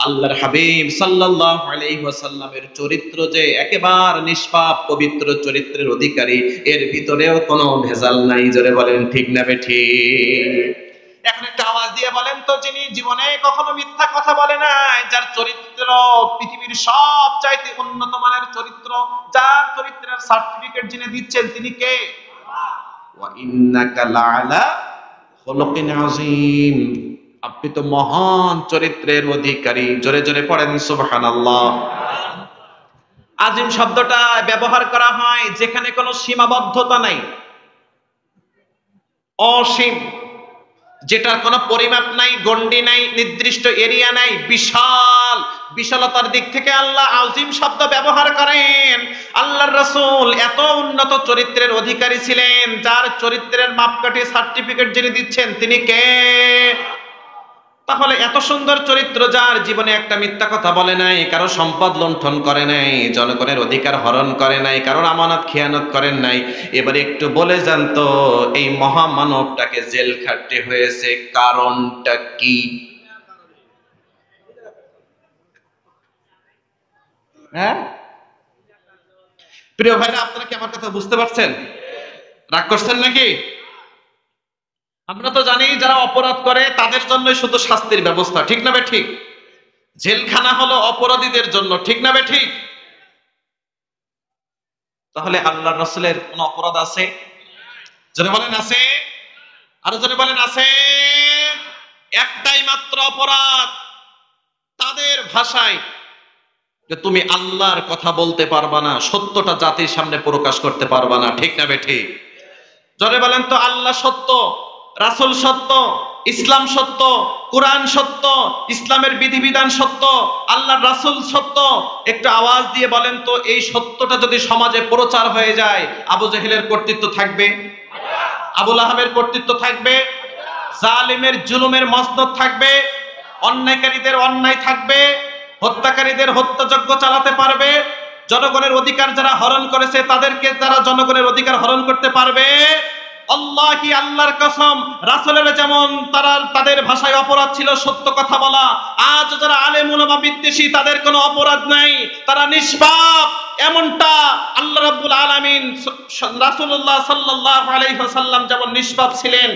আল্লাহর হাবিব সাল্লাল্লাহু আলাইহি ওয়াসাল্লামের চরিত্র যে একেবারে নিষ্পাপ পবিত্র চরিত্রের অধিকারী, এর ভিতরেও কোনো ভেজাল নাই। জোরে বলেন ঠিক না বেঠিক? এখন একটা আওয়াজ দিয়ে বলেন তো, যিনি জীবনে কখনো মিথ্যা কথা বলে নাই, যার চরিত্র পৃথিবীর সবচাইতে উন্নত মানের চরিত্র, যার চরিত্রের সার্টিফিকেট যিনি দিচ্ছেন তিনি কে? ওয়া ইন্নাকা লাআলা খুলুকিন আযীম, আপনি তো মহান চরিত্রের অধিকারী। জোরে জোরে পড়েন সুবহানাল্লাহ। আযীম শব্দটা ব্যবহার করা হয় যেখানে কোনো সীমাবদ্ধতা নাই, অসীম, যেটার কোনো পরিমাপ নাই, গণ্ডি নাই, নির্দিষ্ট এরিয়া নাই, বিশাল, বিশালতার দিক থেকে আল্লাহ আযীম শব্দ ব্যবহার করেন। আল্লাহর রাসূল এত উন্নত চরিত্রের অধিকারী ছিলেন, যার চরিত্রের মাপকাঠি সার্টিফিকেট যিনি দিচ্ছেন তিনি কে? তাহলে এত সুন্দর চরিত্র, যার জীবনে একটা মিথ্যা কথা বলে নাই, কারো সম্পদ লুণ্ঠন করে নাই, জনগণের অধিকার হরণ করে নাই, কারোর আমানত খেয়ানত করেন নাই। এবারে একটু বলে যান তো, এই মহামানবটাকে জেল খাটতে হয়েছে কারণটা কি? হ্যাঁ প্রিয় ভাইরা, আপনারা কি আমার কথা বুঝতে পারছেন? রাগ করছেন নাকি? আমরা তো জানি যারা অপরাধ করে তাদের জন্য শুধু শাস্তির ব্যবস্থা, ঠিক না বেঠিক? জেলখানা হলো অপরাধীদের জন্য, ঠিক না বেঠিক? তাহলে আল্লাহর রাসূলের কোন অপরাধ আছে? জোরে বলেন আছে? আরো জোরে বলেন আছে? একটাই মাত্র অপরাধ, তাদের ভাষায় যে তুমি আল্লাহর কথা বলতে পারবা না, সত্যটা জাতির সামনে প্রকাশ করতে পারবা না, ঠিক না বেঠিক? জোরে বলেন তো, আল্লাহ সত্য, রাসূল সত্য, ইসলাম সত্য, কোরআন সত্য, ইসলামের বিধিবিধান সত্য, আল্লাহর রাসূল সত্য। একটু আওয়াজ দিয়ে বলেন তো, এই সত্যটা যদি সমাজে প্রচার হয়ে যায়, আবু জেহেলের কর্তৃত্ব থাকবে? আবু লাহাবের কর্তৃত্ব থাকবে? জালিমের জুলুমের মসনদ থাকবে? অন্যায়কারীদের অন্যায় থাকবে? হত্যাকারীদের হত্যাযজ্ঞ চালাতে পারবে? জনগণের অধিকার যারা হরণ করেছে তাদেরকে তারা জনগণের অধিকার হরণ করতে পারবে? আল্লাহি, আল্লাহর কসম, রাসূলের যেমন তাদের ভাষায় অপরাধ ছিল সত্য কথা বলা, আজ যারা আলেম উলামা বিদ্বেষী তাদের কোনো অপরাধ নাই, তারা নিষ্পাপ। এমনটা আল্লাহ রাব্বুল আলামিন রাসূলুল্লাহ সাল্লাল্লাহু আলাইহি ওয়াসাল্লাম যেমন নিষ্পাপ ছিলেন,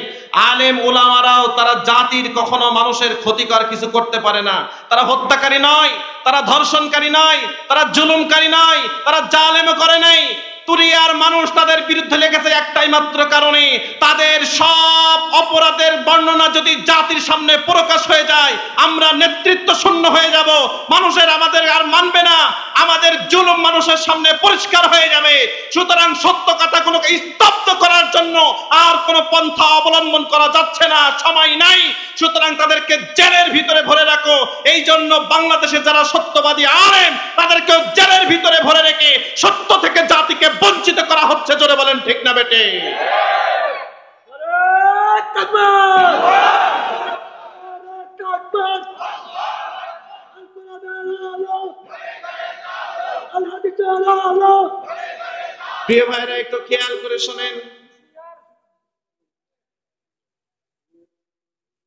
আলেম উলামারাও তারা জাতির কখনো মানুষের ক্ষতিকর কিছু করতে পারে না। তারা হত্যাকারী নয়, তারা ধর্ষণকারী নয়, তারা জুলুমকারী নয়, তারা জালেমও করে নাই। তুরিয়ার মানুষ তাদের বিরুদ্ধে লেগেছে একটাই মাত্র কারণে, তাদের সব অপরাধের বর্ণনা যদি জাতির সামনে প্রকাশ হয়ে যায়, আমরা নেতৃত্ব শূন্য হয়ে যাব, মানুষের আমাদের আর মানবে না, আমাদের জুলুম মানুষের সামনে পরিষ্কার হয়ে যাবে। সুতরাং সত্য কথাগুলোকে স্তব্ধ করার জন্য আর কোনো পন্থা অবলম্বন করা যাচ্ছে না, সময় নাই। সুতরাং তাদেরকে জেলের ভিতরে ভরে রাখো। এই জন্য বাংলাদেশে যারা সত্যবাদী আলেম তাদেরকেও জেলের ভিতরে ভরে রেখে সত্য থেকে জাতিকে বঞ্চিত করা হচ্ছে। জোরে বলেন ঠিক না বেটে? প্রিয় ভাইরা একটু খেয়াল করে শোনেন,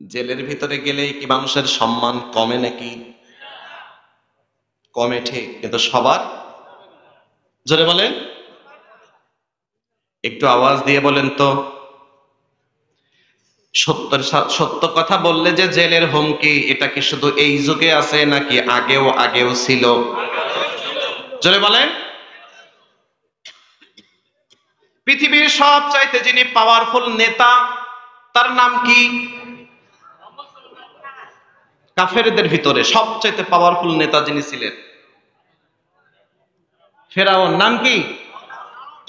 জেলের ভিতরে গেলে কি মানুষের সম্মান কমে নাকি? কমে ঠিক, কিন্তু সবার। জোরে বলেন, একটু আওয়াজ দিয়ে বলেন তো। সত্য কথা বললে যে জেলের হুমকি, এটা কি শুধু এই যুগে আছে নাকি আগেও ছিল? জোরে বলেন। পৃথিবীর সবচাইতে যিনি পাওয়ারফুল নেতা, তার নাম কি? কাফেরদের ভিতরে সবচাইতে পাওয়ারফুল নেতা যিনি ছিলেন, ফিরআউন। নাম কি?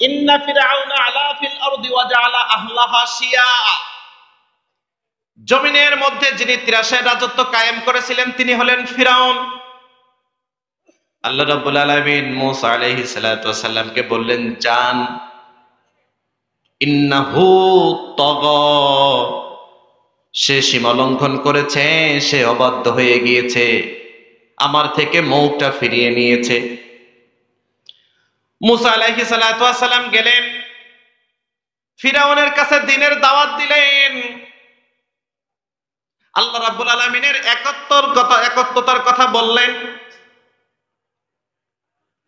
ইন্না ফিরআউনা আলা ফিল আরদি ওয়া জাআলা আহলাহা শিয়া। জমিনের মধ্যে যিনি 83 রাজত্ব কায়েম করেছিলেন তিনি হলেন ফিরআউন। আল্লাহ রাব্বুল আলামিন মূসা আলাইহিস সালাতু ওয়াস সালামকে বললেন, যান, ইন্নাহু তাগা, সে সীমা লঙ্ঘন করেছে, সে অবাধ্য হয়ে গিয়েছে, আমার থেকে মুখটা ফিরিয়ে নিয়েছে। মূসা আলাইহিস সালাতু ওয়াস সালাম গেলেন, ফিরআউনের কাছে দ্বীনের দাওয়াত দিলেন, আল্লাহ রাব্বুল আলামিনের একত্বতার কথা বললেন।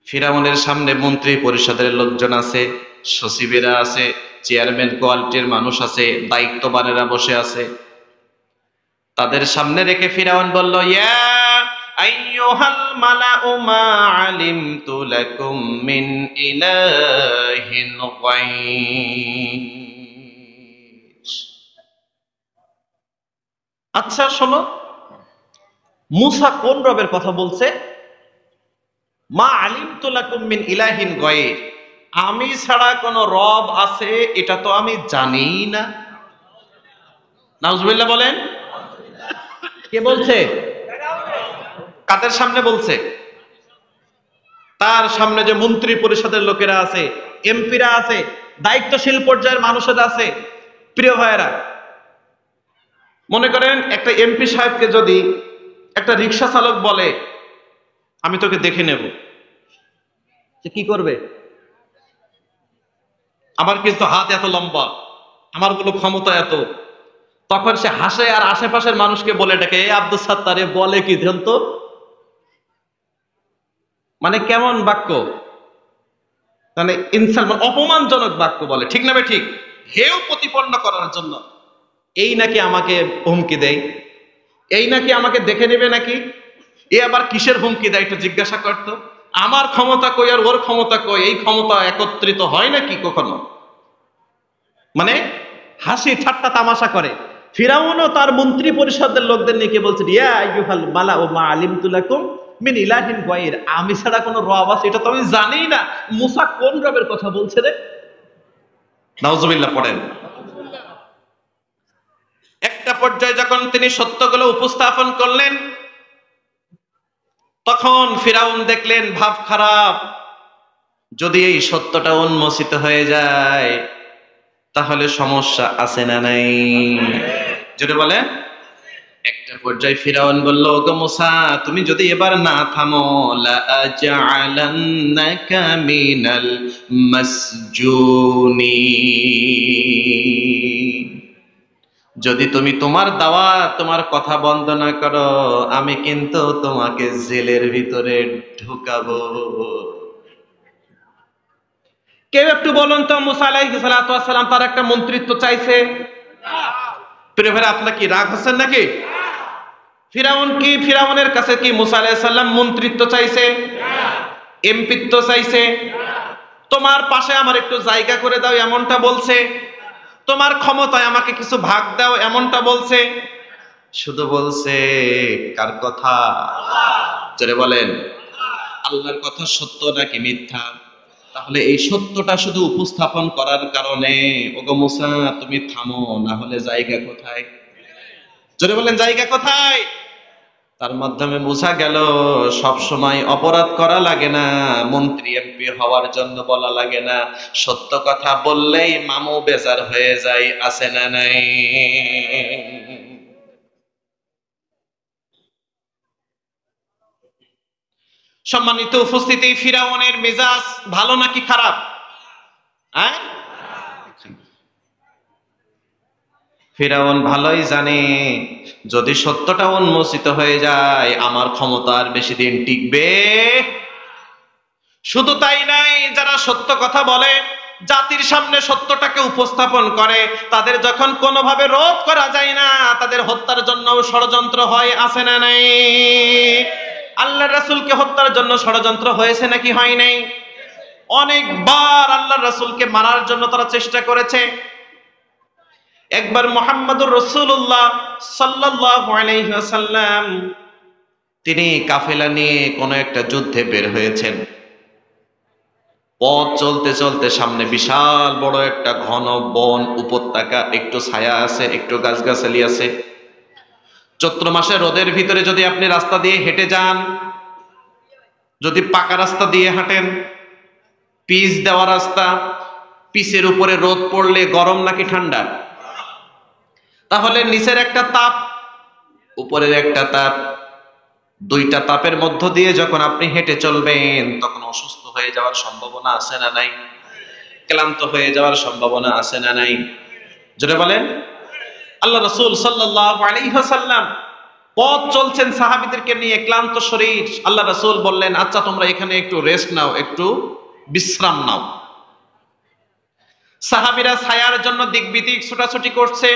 ফিরআউনের সামনে মন্ত্রী পরিষদের লোকজন আছে, সচিবেরা আছে, চেয়ারম্যান কোয়ালিটির মানুষ আছে, দায়িত্ববানেরা বসে আছে। তাদের সামনে রেখে ফিরআউন বলল, ইয়া আইয়ুহাল মালাউ মা আলিমতু লাকুম মিন ইলাহিন গায়র। আচ্ছা শোনো, মূসা কোন রবের কথা বলছে? মা আলিমতু লাকুম মিন ইলাহিন গায়র, আমি ছাড়া কোন রব আছে এটা তো আমি জানি না। নাউজুবিল্লাহ বলেন। কে বলছে? কাদের সামনে বলছে? তার সামনে যে মন্ত্রী পরিষদের লোকেরা আছে, এমপিরা আছে, দায়িত্বশীল পর্যায়ের মানুষেরা আছে। প্রিয় ভাইয়েরা, মনে করেন একটা এমপি সাহেবকে যদি একটা রিক্সা চালক বলে, আমি তোকে দেখে নেব, সে কি করবে? আমার কিন্তু হাত এত লম্বা, আমার গুলো ক্ষমতা এত, তখন সে হাসে আর আশেপাশের মানুষকে বলে ডাকে, এ আব্দুল সাত্তার, এ বলে কি জানত? মানে কেমন বাক্য, মানে ইনসান, অপমানজনক বাক্য বলে, ঠিক না বে ঠিক? হেও প্রতিপন্ন করার জন্য। এই নাকি আমাকে হুমকি দেয়, এই নাকি আমাকে দেখে নেবে নাকি? এ আবার কিসের হুমকি দেয় একটু জিজ্ঞাসা করতো। আমার ক্ষমতা কই আর ওর ক্ষমতা কই, এই ক্ষমতা একত্রিত হয় নাকি কখনো? মানে হাসি ঠাট্টা তামাশা করে। ফিরআউনও তার মন্ত্রী পরিষদের লোকদের নিয়ে বলছে, ইয়া আইয়ুহাল মালাউ মা আলিমতু লাকুম মিন ইলাহিন গায়র, আমি ছাড়া কোন রব আছে এটা তো আমি জানি না। মূসা কোন রবের কথা বলছে রে? নাউজুবিল্লাহ পড়েন। একটা পর্যায়ে যখন তিনি সত্যগুলো উপস্থাপন করলেন, তখন ফিরআউন দেখলেন ভাব খারাপ, যদি এই সত্যটা উন্মোচিত হয়ে যায় তাহলে সমস্যা আছে না নাই? যেটা বলে একটা পর্যায়ে ফিরআউন বলল, ওগো মূসা, তুমি যদি এবার না থামো, লা আজআলান্নাকা মিনাল মাসজুনিন, যদি তুমি তোমার দাওয়াত, তোমার কথা বন্ধ না করো, আমি কিন্তু তোমাকে জেলের ভিতরে ঢুকাবো। কেউ একটু বলুন তো, মুসা আলাইহিস সালাতু ওয়াস সালাম তার একটা মন্ত্রিত্ব চাইছে? প্রিয় ভাইরা, আপনার কি রাগ হচ্ছেন নাকি? ফিরাউনের কাছে কি মুসা আলাইহিস সালাম মন্ত্রিত্ব চাইছে? এমপিত্ব চাইছে? তোমার পাশে আমার একটু জায়গা করে দাও এমনটা বলছে? তোমার ক্ষমতায় আমাকে কিছু ভাগ দাও এমনটা বলছে? শুধু বলছে কার কথা? জোরে বলেন, আল্লাহর কথা সত্য নাকি মিথ্যা? তাহলে এই সত্যটা শুধু উপস্থাপন করার কারণে, ওগো মুসা তুমি থামো, না হলে জায়গা কোথায়? জোরে বলেন, জায়গা কোথায়? তার মাধ্যমে বোঝা গেল সব সময় অপরাধ করা লাগে না, মন্ত্রী এমপি হওয়ার জন্য বলা লাগে না। সত্য কথা বললেই মামু বেজার হয়ে যায়, আছে না নাই? সম্মানিত উপস্থিতি, ফিরাউনের মেজাজ ভালো নাকি খারাপ? হ্যাঁ, ফিরাউন ভালোই জানে যদি সত্যটা উন্মোচিত হয়ে যায় আমার ক্ষমতা আর বেশি দিন টিকবে। শুধু তাই নাই, যারা সত্য কথা বলে, জাতির সামনে সত্যটাকে উপস্থাপন করে, তাদের যখন কোনোভাবে রোধ করা যায় না, তাদের হত্যার জন্য ষড়যন্ত্র হয়, আছে না নাই? আল্লাহর রাসূলকে হত্যার জন্য ষড়যন্ত্র হয়েছে নাকি হয় নাই? অনেকবার আল্লাহর রাসূলকে মারার জন্য তারা চেষ্টা করেছে। একবার মুহাম্মদুর রাসূলুল্লাহ সাল্লাল্লাহু আলাইহি ওয়াসাল্লাম তিনি কাফেলা নিয়ে কোন একটা যুদ্ধে বের হয়েছেন। পথ চলতে চলতে সামনে বিশাল বড় একটা ঘন বন উপত্যকা, একটু ছায়া আছে, একটু গাছগাছালি আছে। চৈত্র মাসে রোদের ভিতরে যদি আপনি রাস্তা দিয়ে হেঁটে যান, যদি পাকা রাস্তা দিয়ে হাঁটেন, পিচ দেওয়া রাস্তা, পিচের উপরে রোদ পড়লে গরম নাকি ঠান্ডা? তাহলে নিচের একটা তাপ, উপরের একটা তাপ, দুইটা তাপের মধ্য দিয়ে যখন আপনি হেঁটে চলবেন তখন অসুস্থ হয়ে যাওয়ার সম্ভাবনা আছে না নাই? ক্লান্ত হয়ে যাওয়ার সম্ভাবনা আছে না নাই? জোরে বলেন। আল্লাহ রাসূল সাল্লাল্লাহু আলাইহি ওয়াসাল্লাম পথ চলছেন সাহাবীদেরকে নিয়ে, ক্লান্ত শরীর। আল্লাহ রাসূল বললেন, আচ্ছা তোমরা এখানে একটু রেস্ট নাও, একটু বিশ্রাম নাও। সাহাবীরা ছায়ার জন্য দিক বিদিক ছোটাছুটি করছে।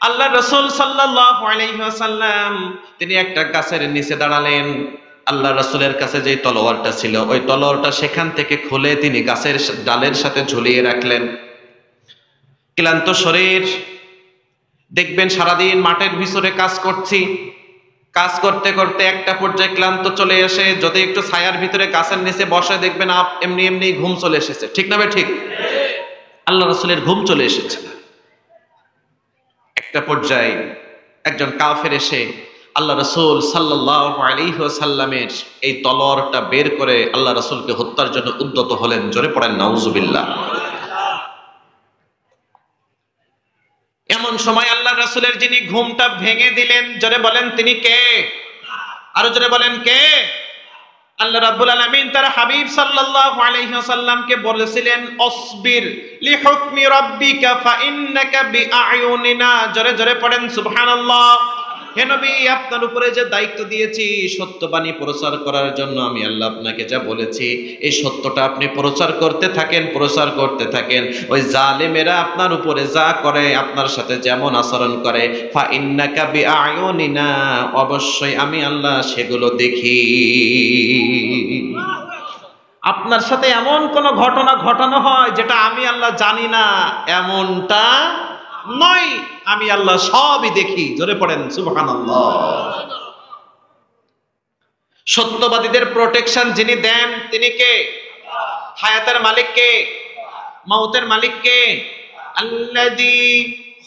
আল্লাহ রাসূল সাল্লাল্লাহু আলাইহি ওয়াসাল্লাম তিনি একটা গাছের নিচে দাঁড়ালেন। আল্লাহ রাসূলের কাছে যে তলোয়ারটা ছিল, ওই তলোয়ারটা সেখান থেকে খুলে তিনি গাছের ডালের সাথে ঝুলিয়ে রাখলেন। ক্লান্ত শরীর, দেখবেন সারাদিন মাঠের ভিতরে কাজ করছি, কাজ করতে করতে একটা পর্যায়ে ক্লান্ত চলে এসে যদি একটু ছায়ার ভিতরে গাছের নিচে বসে, দেখবেন এমনি এমনি ঘুম চলে এসেছে। ঠিক না ভাই? ঠিক। আল্লাহ রাসূলের ঘুম চলে এসেছে। একটা পর্যায়ে একজন কাফের এসে আল্লাহ রাসূল সাল্লাল্লাহু আলাইহি ওয়াসাল্লামের এই তলোয়ারটা বের করে আল্লাহ রাসূলকে হত্যার জন্য উদ্যত হলেন। জোরে পড়েন নাউজুবিল্লাহ। এমন সময় আল্লাহ রাসূলের যিনি ঘুমটা ভেঙে দিলেন, জোরে বলেন তিনি কে? আরো জোরে বলেন কে? আল্লাহ রাব্বুল আলামিন তার হাবিব সাল্লাল্লাহু আলাইহি ওয়াসাল্লামকে বলেছিলেন, অসবির লিহুকমি রাব্বিকা ফাইন্নাকা বিআয়ুনিনা। জোরে জোরে পড়েন সুবহানাল্লাহ। হে নবী, আপনার উপরে যে দায়িত্ব দিয়েছি সত্যবাণী প্রচার করার জন্য, আমি আল্লাহ আপনাকে যা বলেছি এই সত্যটা আপনি প্রচার করতে থাকেন, প্রচার করতে থাকেন। ওই জালেমেরা আপনার উপরে যা করে, আপনার সাথে যেমন আচরণ করে, ফাইন্নাকা বিআয়ুনিনা, অবশ্যই আমি আল্লাহ সেগুলো দেখি। আপনার সাথে এমন কোন ঘটনা ঘটানো হয় যেটা আমি আল্লাহ জানি না, এমনটা নয়, আমি আল্লাহ সবই দেখি। জোরে পড়েন সুবহানাল্লাহ। সত্যবাদীদের প্রোটেকশন যিনি দেন তিনি কে? হায়াতের মালিক কে? মাউতের মালিক কে? আল্লাযী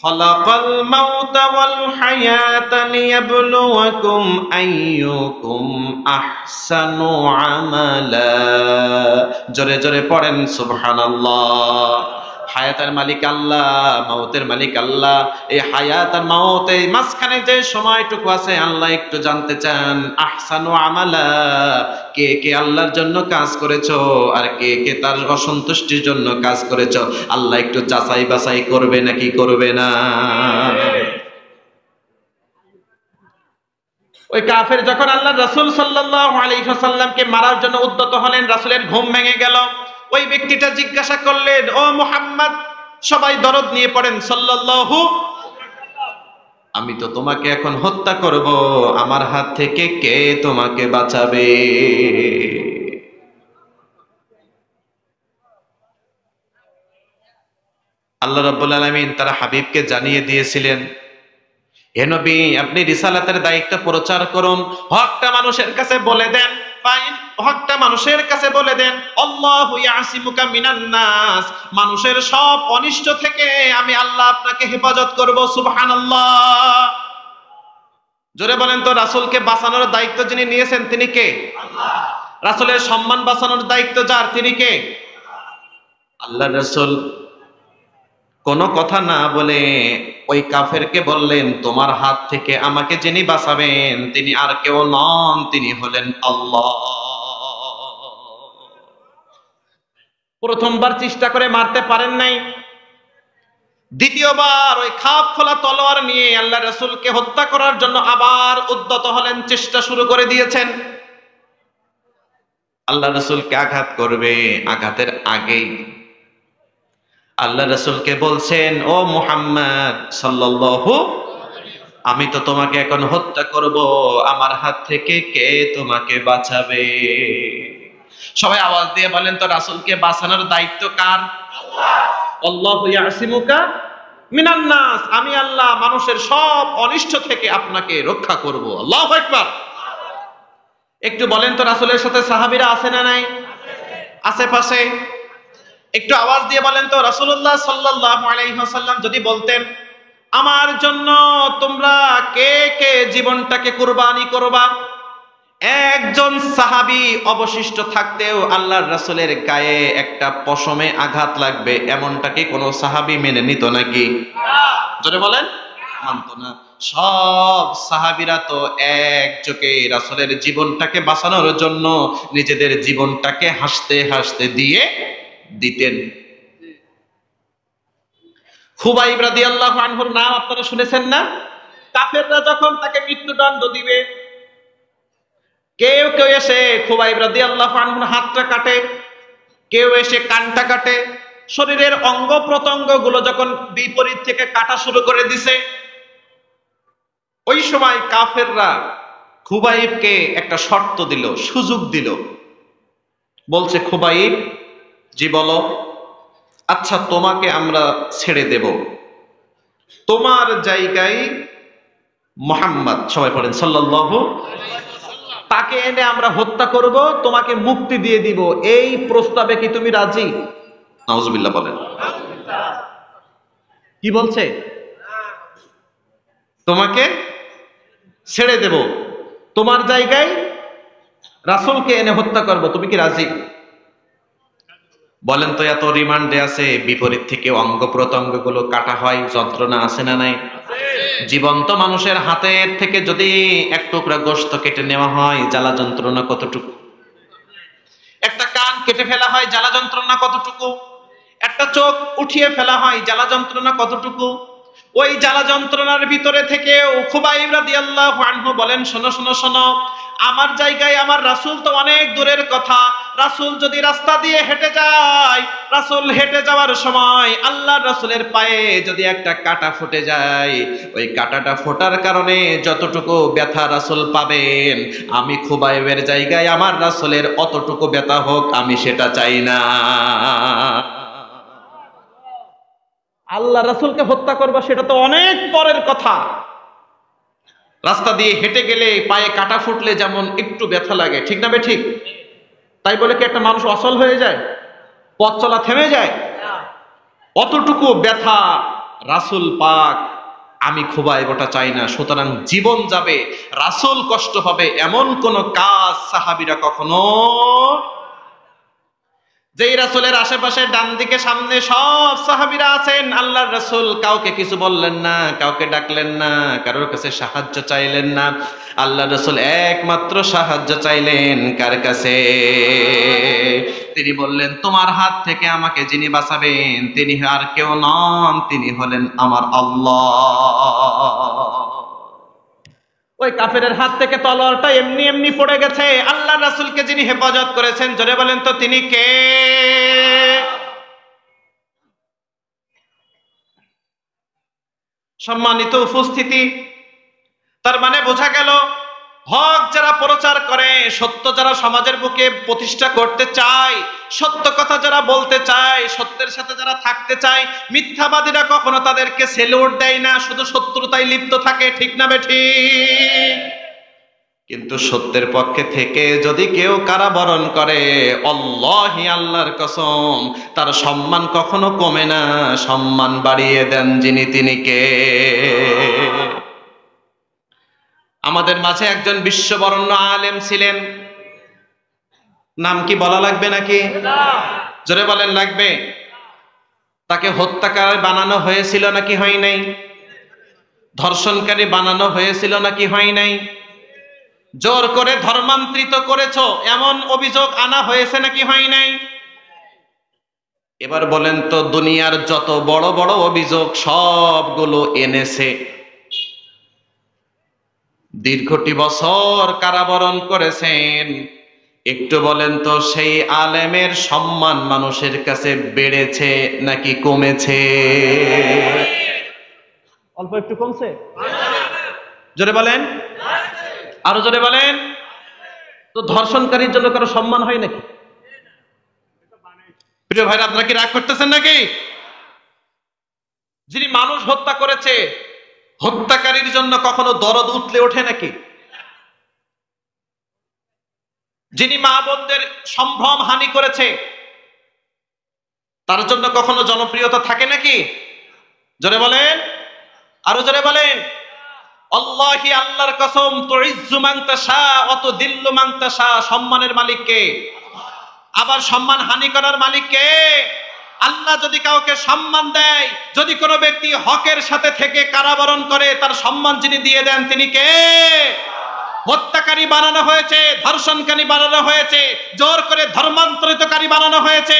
খালাকাল মাউতা ওয়াল হায়াতা লিয়াবলুয়াকুম আইয়ুকুম আহসানু আমালা। জোরে জোরে পড়েন সুবহানাল্লাহ। হায়াতের মালিক আল্লাহ, মাউতের মালিক আল্লাহ। এই হায়াত আর মাউত, এই মাঝখানে যে সময়টুকু আছে আল্লাহ একটু জানতে চান, আহসানু আমালা, কে কে আল্লাহর জন্য কাজ করেছো আর কে কে তার অসন্তুষ্টির জন্য কাজ করেছো, আল্লাহ একটু যাচাই বাছাই করবে নাকি করবে না? ওই কাফের যখন আল্লাহ রাসূল সাল্লাল্লাহু আলাইহি ওয়াসাল্লামকে মারার জন্য উদ্যত হলেন, রাসূলের ঘুম ভেঙে গেল। ওই ব্যক্তিটা জিজ্ঞাসা করলেন, ও মুহাম্মদ, সবাই দরদ নিয়ে পড়েন সাল্লাল্লাহু, আমি তো তোমাকে এখন হত্যা করব, আমার হাত থেকে কে তোমাকে বাঁচাবে? আল্লাহ রাব্বুল আলামিন তার হাবিবকে জানিয়ে দিয়েছিলেন, হে নবী, আপনি রিসালাতের দায়িত্ব প্রচার করুন, হকটা মানুষের কাছে বলে দেন, হকটা মানুষের কাছে বলে দেন। আল্লাহু ইয়াসিমুকা মিনান নাস, মানুষের সব অনিষ্ট থেকে আমি আল্লাহ আপনাকে হেফাজত করব। সুবহানাল্লাহ। জোরে বলেন তো, রাসূলকে বাঁচানোর দায়িত্ব যিনি নিয়েছেন তিনি কে? আল্লাহ। রাসূলের সম্মান বাঁচানোর দায়িত্ব যার, তিনি কে? আল্লাহ। রাসূল কোনো কথা না বলে ওই কাফেরকে বললেন, তোমার হাত থেকে আমাকে যিনি বাঁচাবেন তিনি আর কেউ নন, তিনি হলেন আল্লাহ। প্রথমবার চেষ্টা করে মারতে পারেন নাই, দ্বিতীয়বার ওই খাপ খোলা তলোয়ার নিয়ে আল্লাহ রাসূলকে হত্যা করার জন্য আবার উদ্যত হলেন, চেষ্টা শুরু করে দিয়েছেন। আল্লাহ রাসূলকে আঘাত করবে, আঘাতের আগেই আল্লাহ রাসূলকে বলছেন, ও মুহাম্মদ সাল্লাল্লাহু, আমি তো তোমাকে এখন হত্যা করব, আমার হাত থেকে কে তোমাকে বাঁচাবে? সবাই আওয়াজ দিয়ে বলেন তো, রাসূলকে বাঁচানোর দায়িত্ব কার? আল্লাহ। আল্লাহু ইয়াসিমুকা মিনান নাস, আমি আল্লাহ মানুষের সব অনিষ্ট থেকে আপনাকে রক্ষা করব। আল্লাহু আকবার। একটু বলেন তো, রাসূলের সাথে সাহাবীরা আছে না নাই? আশেপাশে একটু আওয়াজ দিয়ে বলেন তো, রাসূলুল্লাহ সাল্লাল্লাহু আলাইহি ওয়াসাল্লাম যদি বলতেন, আমার জন্য তোমরা কে কে জীবনটাকে কুরবানি করবা, একজন সাহাবী অবশিষ্ট থাকতেও আল্লাহর রাসূলের গায়ে একটা পশমে আঘাত লাগবে, এমনটা কি কোনো সাহাবী মেনে নিত নাকি? জোরে বলেন, মানত না। সব সাহাবীরা তো একযোগে রাসূলের জীবনটাকে বাঁচানোর জন্য নিজেদের জীবনটাকে হাসতে হাসতে দিয়ে দিতেন। খুবাইব রাদিয়াল্লাহু আনহুর নাম আপনারা শুনেছেন না? কাফেররা যখন তাকে মৃত্যুদণ্ড দিবে, কেউ কেউ এসে খুবাইব রাদিয়াল্লাহু আনহুর হাতটা কাটে, কেউ এসে কানটা কাটে, শরীরের অঙ্গ প্রত্যঙ্গ গুলো যখন বিপরীত থেকে কাটা শুরু করে দিছে, ওই সময় কাফেররা খুবাইবকে একটা শর্ত দিল, সুযোগ দিল। বলছে, খুবাইব, জি বলো, আচ্ছা তোমাকে আমরা ছেড়ে দেব, তোমার জায়গায় মুহাম্মদ, সবাই পড়েন সাল্লাল্লাহু, তাকে এনে আমরা হত্যা করব, তোমাকে মুক্তি দিয়ে দিব, এই প্রস্তাবে কি তুমি রাজি? নাউজুবিল্লাহ বলেন। কি বলছে? তোমাকে ছেড়ে দেব, তোমার জায়গায় রাসূলকে এনে হত্যা করব, তুমি কি রাজি? বলেন তো, এত রিমান্ডে আছে, বিপরীত থেকে অঙ্গ প্রত্যঙ্গ গুলো কাটা হয়, যন্ত্রণা আছে না নাই? জীবন্ত মানুষের হাতের থেকে যদি এক টুকরা গোশত কেটে নেওয়া হয়, জ্বালা যন্ত্রণা কতটুকু? একটা কান কেটে ফেলা হয়, জ্বালা যন্ত্রণা কতটুকু? একটা চোখ উঠিয়ে ফেলা হয়, জ্বালা যন্ত্রণা কতটুকু? ওই জ্বালা যন্ত্রণার ভিতরে থেকেও খুবাইব রাদিয়াল্লাহু আনহু বলেন, শোনো শোনো শোনো, আমার জায়গায় আমার রাসূল তো অনেক দূরের কথা, রাসূল যদি রাস্তা দিয়ে হেঁটে যায়, রাসূল হেঁটে যাওয়ার সময় আল্লাহর রাসূলের পায়ে যদি একটা কাঁটা ফুটে যায়, ওই কাঁটাটা ফোটার কারণে যতটুকু ব্যথা রাসূল পাবেন, আমি খুবাইবের জায়গায় আমার রাসূলের অতটুকু ব্যথা হোক, আমি সেটা চাই না। আল্লাহ রাসূলকে হত্যা করবা সেটা তো অনেক পরের কথা। রাস্তা দিয়ে হেঁটে গেলে পায়ে কাঁটা ফুটলে যেমন একটু ব্যথা লাগে, ঠিক না বে ঠিক? তাই বলে কি একটা মানুষ অচল হয়ে যায়, পথ চলা থেমে যায়? অতটুকু ব্যথা রাসূল পাক, আমি খুবাইব ওটা চাই না। সুতরাং জীবন যাবে, রাসূল কষ্ট পাবে, এমন কোন কাজ সাহাবীরা কখনো, যেই রাসূলের আশেপাশে ডান দিকে সামনে সব সাহাবীরা আছেন, আল্লাহর রাসূল কাউকে কিছু বললেন না, কাউকে ডাকলেন না, কারোর কাছে সাহায্য চাইলেন না। আল্লাহর রাসূল একমাত্র সাহায্য চাইলেন কার কাছে? তিনি বললেন, তোমার হাত থেকে আমাকে যিনি বাঁচাবেন তিনি আর কেউ নন, তিনি হলেন আমার আল্লাহ। ওই কাফেরের হাত থেকে তলোয়ারটা এমনি এমনি পড়ে গেছে। আল্লাহর রাসূলকে যিনি হেফাজত করেছেন, জোরে বলেন তো তিনি কে? সম্মানিত উপস্থিতি, তার মানে বোঝা গেল হক যারা প্রচার করে, সত্য যারা সমাজের বুকে প্রতিষ্ঠা করতে চায়, সত্য কথা যারা বলতে চায়, সত্যের সাথে যারা থাকতে চায়, মিথ্যাবাদীরা কখনো তাদেরকে সেলুট দেয় না, শুধু শত্রুতায় লিপ্ত থাকে। ঠিক না বেঠিক? কিন্তু সত্যের পক্ষে থেকে যদি কেউ কারাবরণ করে, আল্লাহি আল্লাহর কসম, তার সম্মান কখনো কমে না, সম্মান বাড়িয়ে দেন যিনি তিনি কে? আমাদের মাঝে একজন বিশ্ববরণ্য আলেম ছিলেন, নাম কি বলা লাগবে নাকি? জোরে বলেন লাগবে। তাকে হত্যাকারী বানানো হয়েছিল নাকি হয় নাই? ধর্ষণকারী বানানো হয়েছিল নাকি হয় নাই? জোর করে ধর্মান্তরিত করেছো এমন অভিযোগ আনা হয়েছে নাকি হয় নাই? এবার বলেন তো, দুনিয়ার যত বড় বড় অভিযোগ সবগুলো এনেছে, দীর্ঘটি বছর কারাবরণ করেছেন, একটু বলেন তো সেই আলেমের সম্মান মানুষের কাছে বেড়েছে নাকি কমেছে? অল্প একটু কমছে? জোরে বলেন, আরো জোরে বলেন। তো ধর্ষণকারীর জন্য কারো সম্মান হয় নাকি? প্রিয় ভাইরা, আপনারা কি রাগ করতেছেন নাকি? যিনি মানুষ হত্যা করেছে, হত্যাকারীর জন্য কখনো দরদ উঠলে ওঠে নাকি? যিনি মা বোনদের সম্ভ্রম হানি করেছে, তার জন্য কখনো জনপ্রিয়তা থাকে নাকি? জোরে বলেন, আরো জোরে বলেন। আল্লাহি আল্লাহর কসম, তুইজ্জু মান তাশা ওয়া তুদিল্লু মান তাশা, সম্মানের মালিক কে? আবার সম্মান হানি করার মালিক কে? আল্লাহ যদি কাউকে সম্মান দেয়, যদি কোনো ব্যক্তি হকের সাথে থেকে কারাবরণ করে, তার সম্মান যিনি দিয়ে দেন তিনি কে? হত্যাকারী বানানো হয়েছে, ধর্ষণকারী বানানো হয়েছে, জোর করে ধর্মান্তরিতকারী বানানো হয়েছে,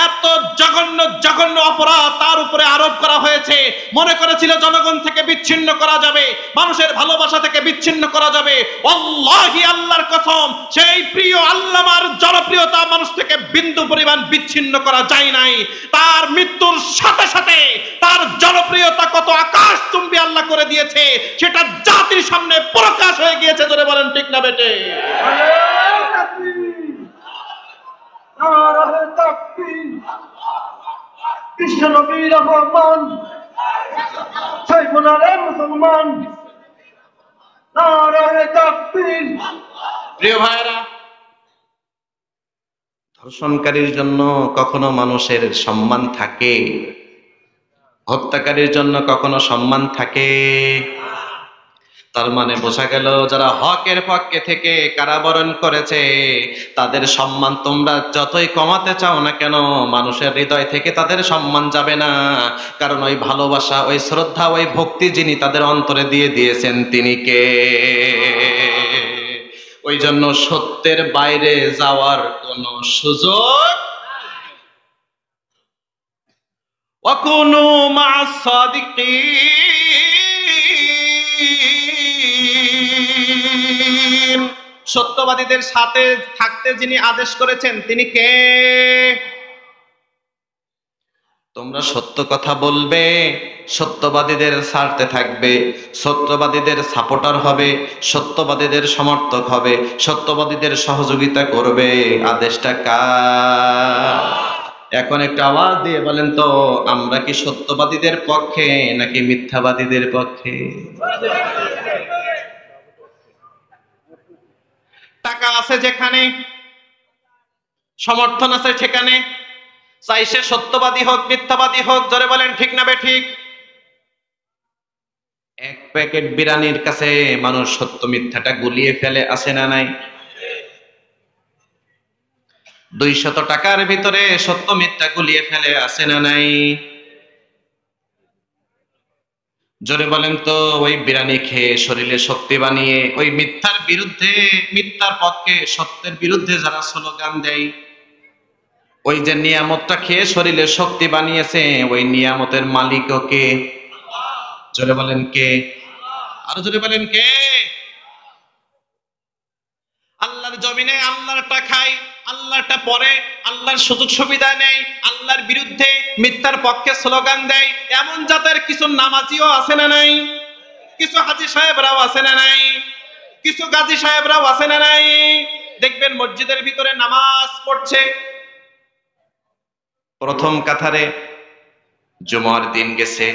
এত জঘন্য জঘন্য অপরাধ তার উপরে আরোপ করা হয়েছে। মনে করেছিল জনগণ থেকে বিচ্ছিন্ন করা যাবে, মানুষের ভালোবাসা থেকে বিচ্ছিন্ন করা যাবে। আল্লাহি আল্লাহর কসম, সেই প্রিয় আল্লামার জনপ্রিয়তা মানুষ থেকে বিন্দু পরিমাণ বিচ্ছিন্ন করা যায় নাই। তার মৃত্যুর সাথে সাথে তার জনপ্রিয়তা কত আকাশচুম্বী আল্লাহ করে দিয়েছে, সেটা জাতির সামনে প্রকাশ হয়ে গিয়েছে। ধরে বলেন ঠিক না বেটে? কৃষ্ণ নবীর রহমান সাইফুনারে মুসলমান, নারায়ে তাকবীর। প্রিয় ভাইরা, ধর্ষণকারীর জন্য কখনো মানুষের সম্মান থাকে, হত্যাকারীর জন্য কখনো সম্মান থাকে? তার মানে বোঝা গেল যারা হকের পক্ষে থেকে কারাবরণ করেছে, তাদের সম্মান তোমরা যতই কমাতে চাও না কেন, মানুষের হৃদয় থেকে তাদের সম্মান যাবে না। কারণ ওই ভালোবাসা, ওই শ্রদ্ধা, ওই ভক্তি যিনি তাদের অন্তরে দিয়ে দিয়েছেন তিনি কে? ওই জন্য সত্যের বাইরে যাওয়ার কোনো সুযোগ। ওয়াকুনু মা'আস সাদিকিন, সত্যবাদীদের সাথে থাকতে যিনি আদেশ করেছেন তিনি কে? তোমরা সত্য কথা বলবে, সত্যবাদীদের স্বার্থে থাকবে, সত্যবাদীদের সাপোর্টার হবে, সত্যবাদীদের সমর্থক হবে, সত্যবাদীদের সহযোগিতা করবে। আদেশটা কার? এখন একটা আওয়াজ দিয়ে বলেন তো, আমরা কি সত্যবাদীদের পক্ষে নাকি মিথ্যাবাদীদের পক্ষে? টাকা আছে যেখানে, সমর্থন আছে সেখানে, চাই সে সত্যবাদী হোক মিথ্যাবাদী হোক, জোরে বলেন ঠিক না বেঠিক? এক প্যাকেট বিরিয়ানির কাছে মানুষ সত্য মিথ্যাটা গুলিয়ে ফেলে, আছে না নাই? 200 টাকার ভিতরে সত্য মিথ্যা গুলিয়ে ফেলে, আছে না নাই? জোরে বলেন তো, ওই বিরিয়ানি খেয়ে শরীরে শক্তি বানিয়ে ওই মিথ্যার বিরুদ্ধে, মিথ্যার পক্ষে সত্যের বিরুদ্ধে যারা স্লোগান দেয়, ওই যে নিয়ামতটা খেয়ে শরীরে শক্তি বানিয়েছে, ওই নিয়ামতের মালিকও কে? জোরে বলেন কে? আরো জোরে বলেন কে? জমিনে আল্লাহরটা খায়, আল্লাহরটা পরে, আল্লাহর সুযোগ সুবিধা নেই, আল্লাহর বিরুদ্ধে মিথ্যার পক্ষে স্লোগান দেয়, এমন জাতের কিছু নামাজিও আছে না নাই? কিছু হাজী সাহেবরাও আছে না নাই? কিছু গাজী সাহেবরাও আছে না নাই? দেখবেন মসজিদের ভিতরে নামাজ পড়ছে, প্রথম কাতারে জুমার দিন গেছে,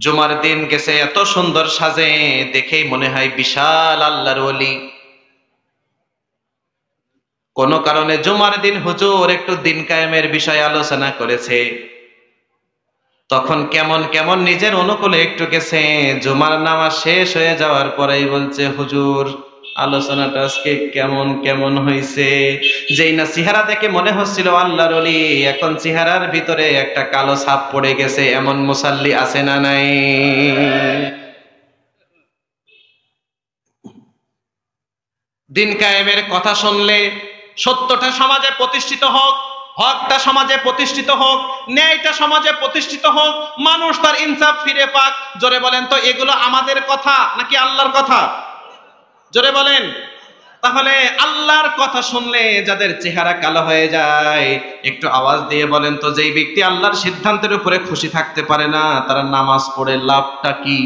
জুমার দিন গেছে, এত সুন্দর সাজে, দেখেই মনে হয় বিশাল আল্লাহর ওলি। কোন কারণে জুমার দিন হুজুর একটু দিন কায়েমের বিষয়ে আলোচনা করেছে, তখন কেমন কেমন নিজের অনুকূলে একটু গেছে, জুমার নামাজ শেষ হয়ে যাওয়ার পরেই বলছে, হুজুর আলোচনাটা আজকে কেমন কেমন হয়েছে। যেই না চেহারা দেখে মনে হচ্ছিল আল্লাহর ওলি, এখন চেহারার ভিতরে একটা কালো ছাপ পড়ে গেছে। এমন মুসাল্লি আছে না নাই? দিন কায়েমের কথা শুনলে সত্যটা সমাজে প্রতিষ্ঠিত হোক, হকটা সমাজে প্রতিষ্ঠিত হোক, ন্যায়টা সমাজে প্রতিষ্ঠিত হোক, মানুষ তার ইনসাফ ফিরে পাক। জোরে বলেন তো, এগুলো আমাদের কথা নাকি আল্লাহর কথা? জোরে বলেন। তাহলে আল্লাহর কথা শুনলে যাদের চেহারা কালো হয়ে যায়, একটু আওয়াজ দিয়ে বলেন তো, যেই ব্যক্তি আল্লাহর সিদ্ধান্তের উপরে খুশি থাকতে পারে না, তারা নামাজ পড়ে লাভটা কি?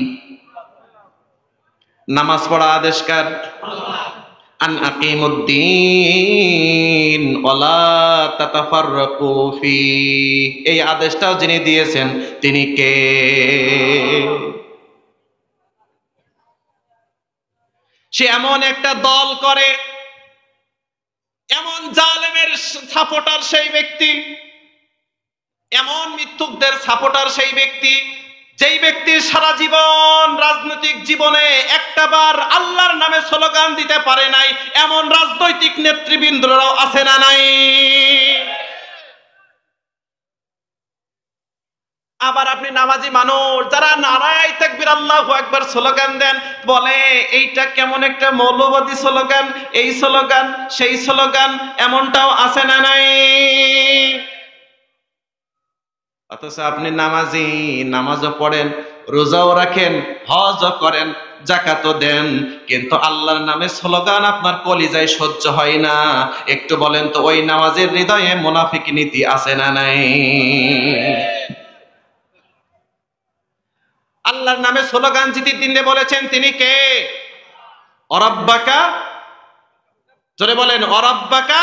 নামাজ পড়া আদেশকার আন আকিমুদ্দিন ওয়ালা তাতাফাররাকু ফি, এই আদেশটাও যিনি দিয়েছেন তিনি কে? সে এমন একটা দল করে, এমন জালেমের সাপোর্টার সেই ব্যক্তি, এমন মিথ্যুকদের সাপোর্টার সেই ব্যক্তি, যেই ব্যক্তির সারা জীবন রাজনৈতিক জীবনে একটাবার আল্লাহর নামে স্লোগান দিতে পারে নাই, এমন রাজনৈতিক নেতৃবৃন্দরাও আছে না নাই? আবার আপনি নামাজি মানুষ যারা নারায়ে তাকবীর আল্লাহু আকবার স্লোগান দেন, বলে এইটা কেমন একটা মৌলবাদী স্লোগান, এই স্লোগান সেই স্লোগান, এমনটাও আছে না নাই? অথচ আপনি নামাজি, নামাজও পড়েন, রোজাও রাখেন, হজও করেন, যাকাতও দেন, কিন্তু আল্লাহর নামে স্লোগান আপনার কলিজায় সহ্য হয় না। একটু বলেন তো, ওই নামাজের হৃদয়ে মুনাফিক নীতি আছে না নাই? আল্লাহর নামে স্লোগান যিনি দিনে বলেছেন তিনি কে? অরাব্বাকা, জোরে বলেন, অরাব্বাকা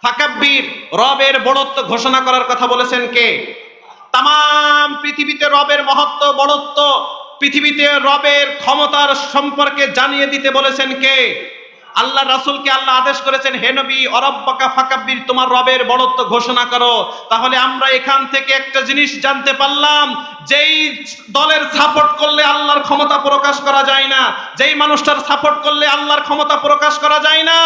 ফাকাব্বির, রবের বড়ত্ব ঘোষণা করার কথা বলেছেন কে? তাম পৃথিবীতে রবের মহত্ব, বড়ত্ব, পৃথিবীতে রবের ক্ষমতার সম্পর্কে জানিয়ে দিতে বলেছেন কে? আল্লাহ রাসূলকে আল্লাহ আদেশ করেছেন, হে নবী, অরাব্বাকা ফাকাব্বির, তোমার রবের বড়ত্ব ঘোষণা করো। তাহলে আমরা এখান থেকে একটা জিনিস জানতে পারলাম, যেই দলের সাপোর্ট করলে আল্লাহর ক্ষমতা প্রকাশ করা যায় না, যেই মানুষটার সাপোর্ট করলে আল্লাহর ক্ষমতা প্রকাশ করা যায় না,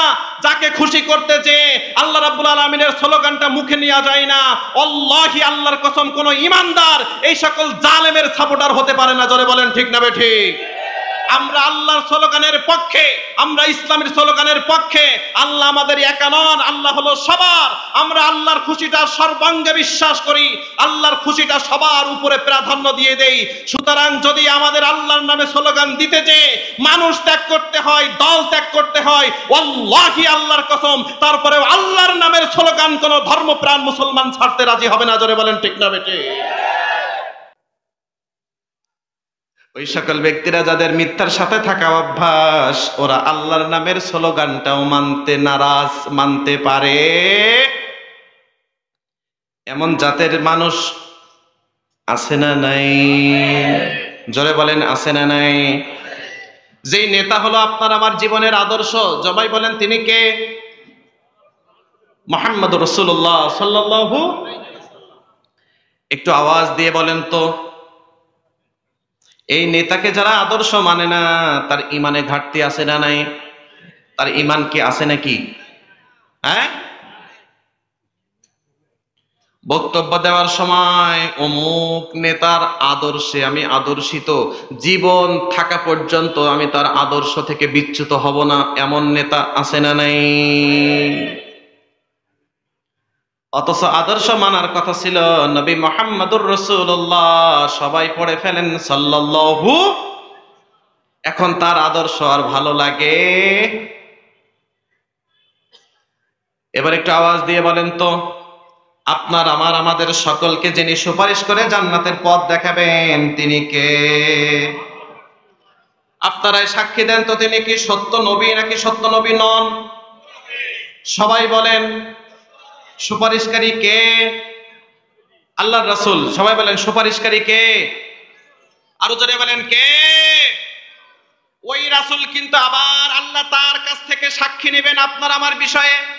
যাকে খুশি করতে যে আল্লাহ রাব্বুল আলামিনের স্লোগানটা মুখে নেওয়া যায় না, আল্লাহি, আল্লাহর কসম, কোন ঈমানদার এই সকল জালেমের সাপোর্টার হতে পারে না। জোরে বলেন ঠিক না বেঠিক? আমরা আল্লাহর স্লোগানের পক্ষে, আমরা ইসলামের স্লোগানের পক্ষে। আল্লাহ আমাদের একা নন, আল্লাহ হলো সবার। আমরা আল্লাহর খুশিটা সর্বাঙ্গে বিশ্বাস করি, আল্লাহর খুশিটা সবার উপরে প্রাধান্য দিয়ে দেই। সুতরাং যদি আমাদের আল্লাহর নামে স্লোগান দিতে যে মানুষ ত্যাগ করতে হয়, দল ত্যাগ করতে হয়, ওয়াল্লাহি, আল্লাহর কসম, তারপরেও আল্লাহর নামের স্লোগান কোন ধর্মপ্রাণ মুসলমান ছাড়তে রাজি হবে না। জোরে বলেন ঠিক না বেঠিক? ওই সকল ব্যক্তিরা যাদের মিথ্যার সাথে থাকা অভ্যাস, ওরা আল্লাহর নামের স্লোগানটাও মানতে নারাজ, মানতে পারে এমন জাতের মানুষ আছে না নাই? জোরে বলেন, আছে না নাই? যেই নেতা হলো আপনার আমার জীবনের আদর্শ, জবাই বলেন তিনি কে? মুহাম্মদুর রাসূলুল্লাহ সাল্লাল্লাহু। একটু আওয়াজ দিয়ে বলেন তো, এই নেতাকে যারা আদর্শ মানে না, তার ইমানে ঘাটতি আছে না নাই? তার ইমান কি আছে নাকি? হ্যাঁ, বক্তব্য দেওয়ার সময় অমুক নেতার আদর্শে আমি আদর্শিত, জীবন থাকা পর্যন্ত আমি তার আদর্শ থেকে বিচ্যুত হব না, এমন নেতা আছে না নাই? অথচ আদর্শ মানার কথা ছিল নবী মুহাম্মদুর রাসূলুল্লাহ, সবাই পড়ে ফেলেন সাল্লাল্লাহু। এখন তার আদর্শ আর ভালো লাগে? এবার একটু আওয়াজ দিয়ে বলেন তো, আপনার আমার আমাদের সকলকে যিনি সুপারিশ করে জান্নাতের পথ দেখাবেন তিনি কে? আপনারাই সাক্ষী দেন তো, তিনি কি সত্য নবী নাকি সত্য নবী নন? সবাই বলেন, সুপারিশকারী কে? আল্লাহর রাসূল। সবাই বলেন, সুপারিশকারী কে? আরো জোরে বলেন, কে? ওই রাসূল কিন্তু আবার আল্লাহ তার কাছ থেকে সাক্ষী নেবেন আপনার আমার বিষয়ে।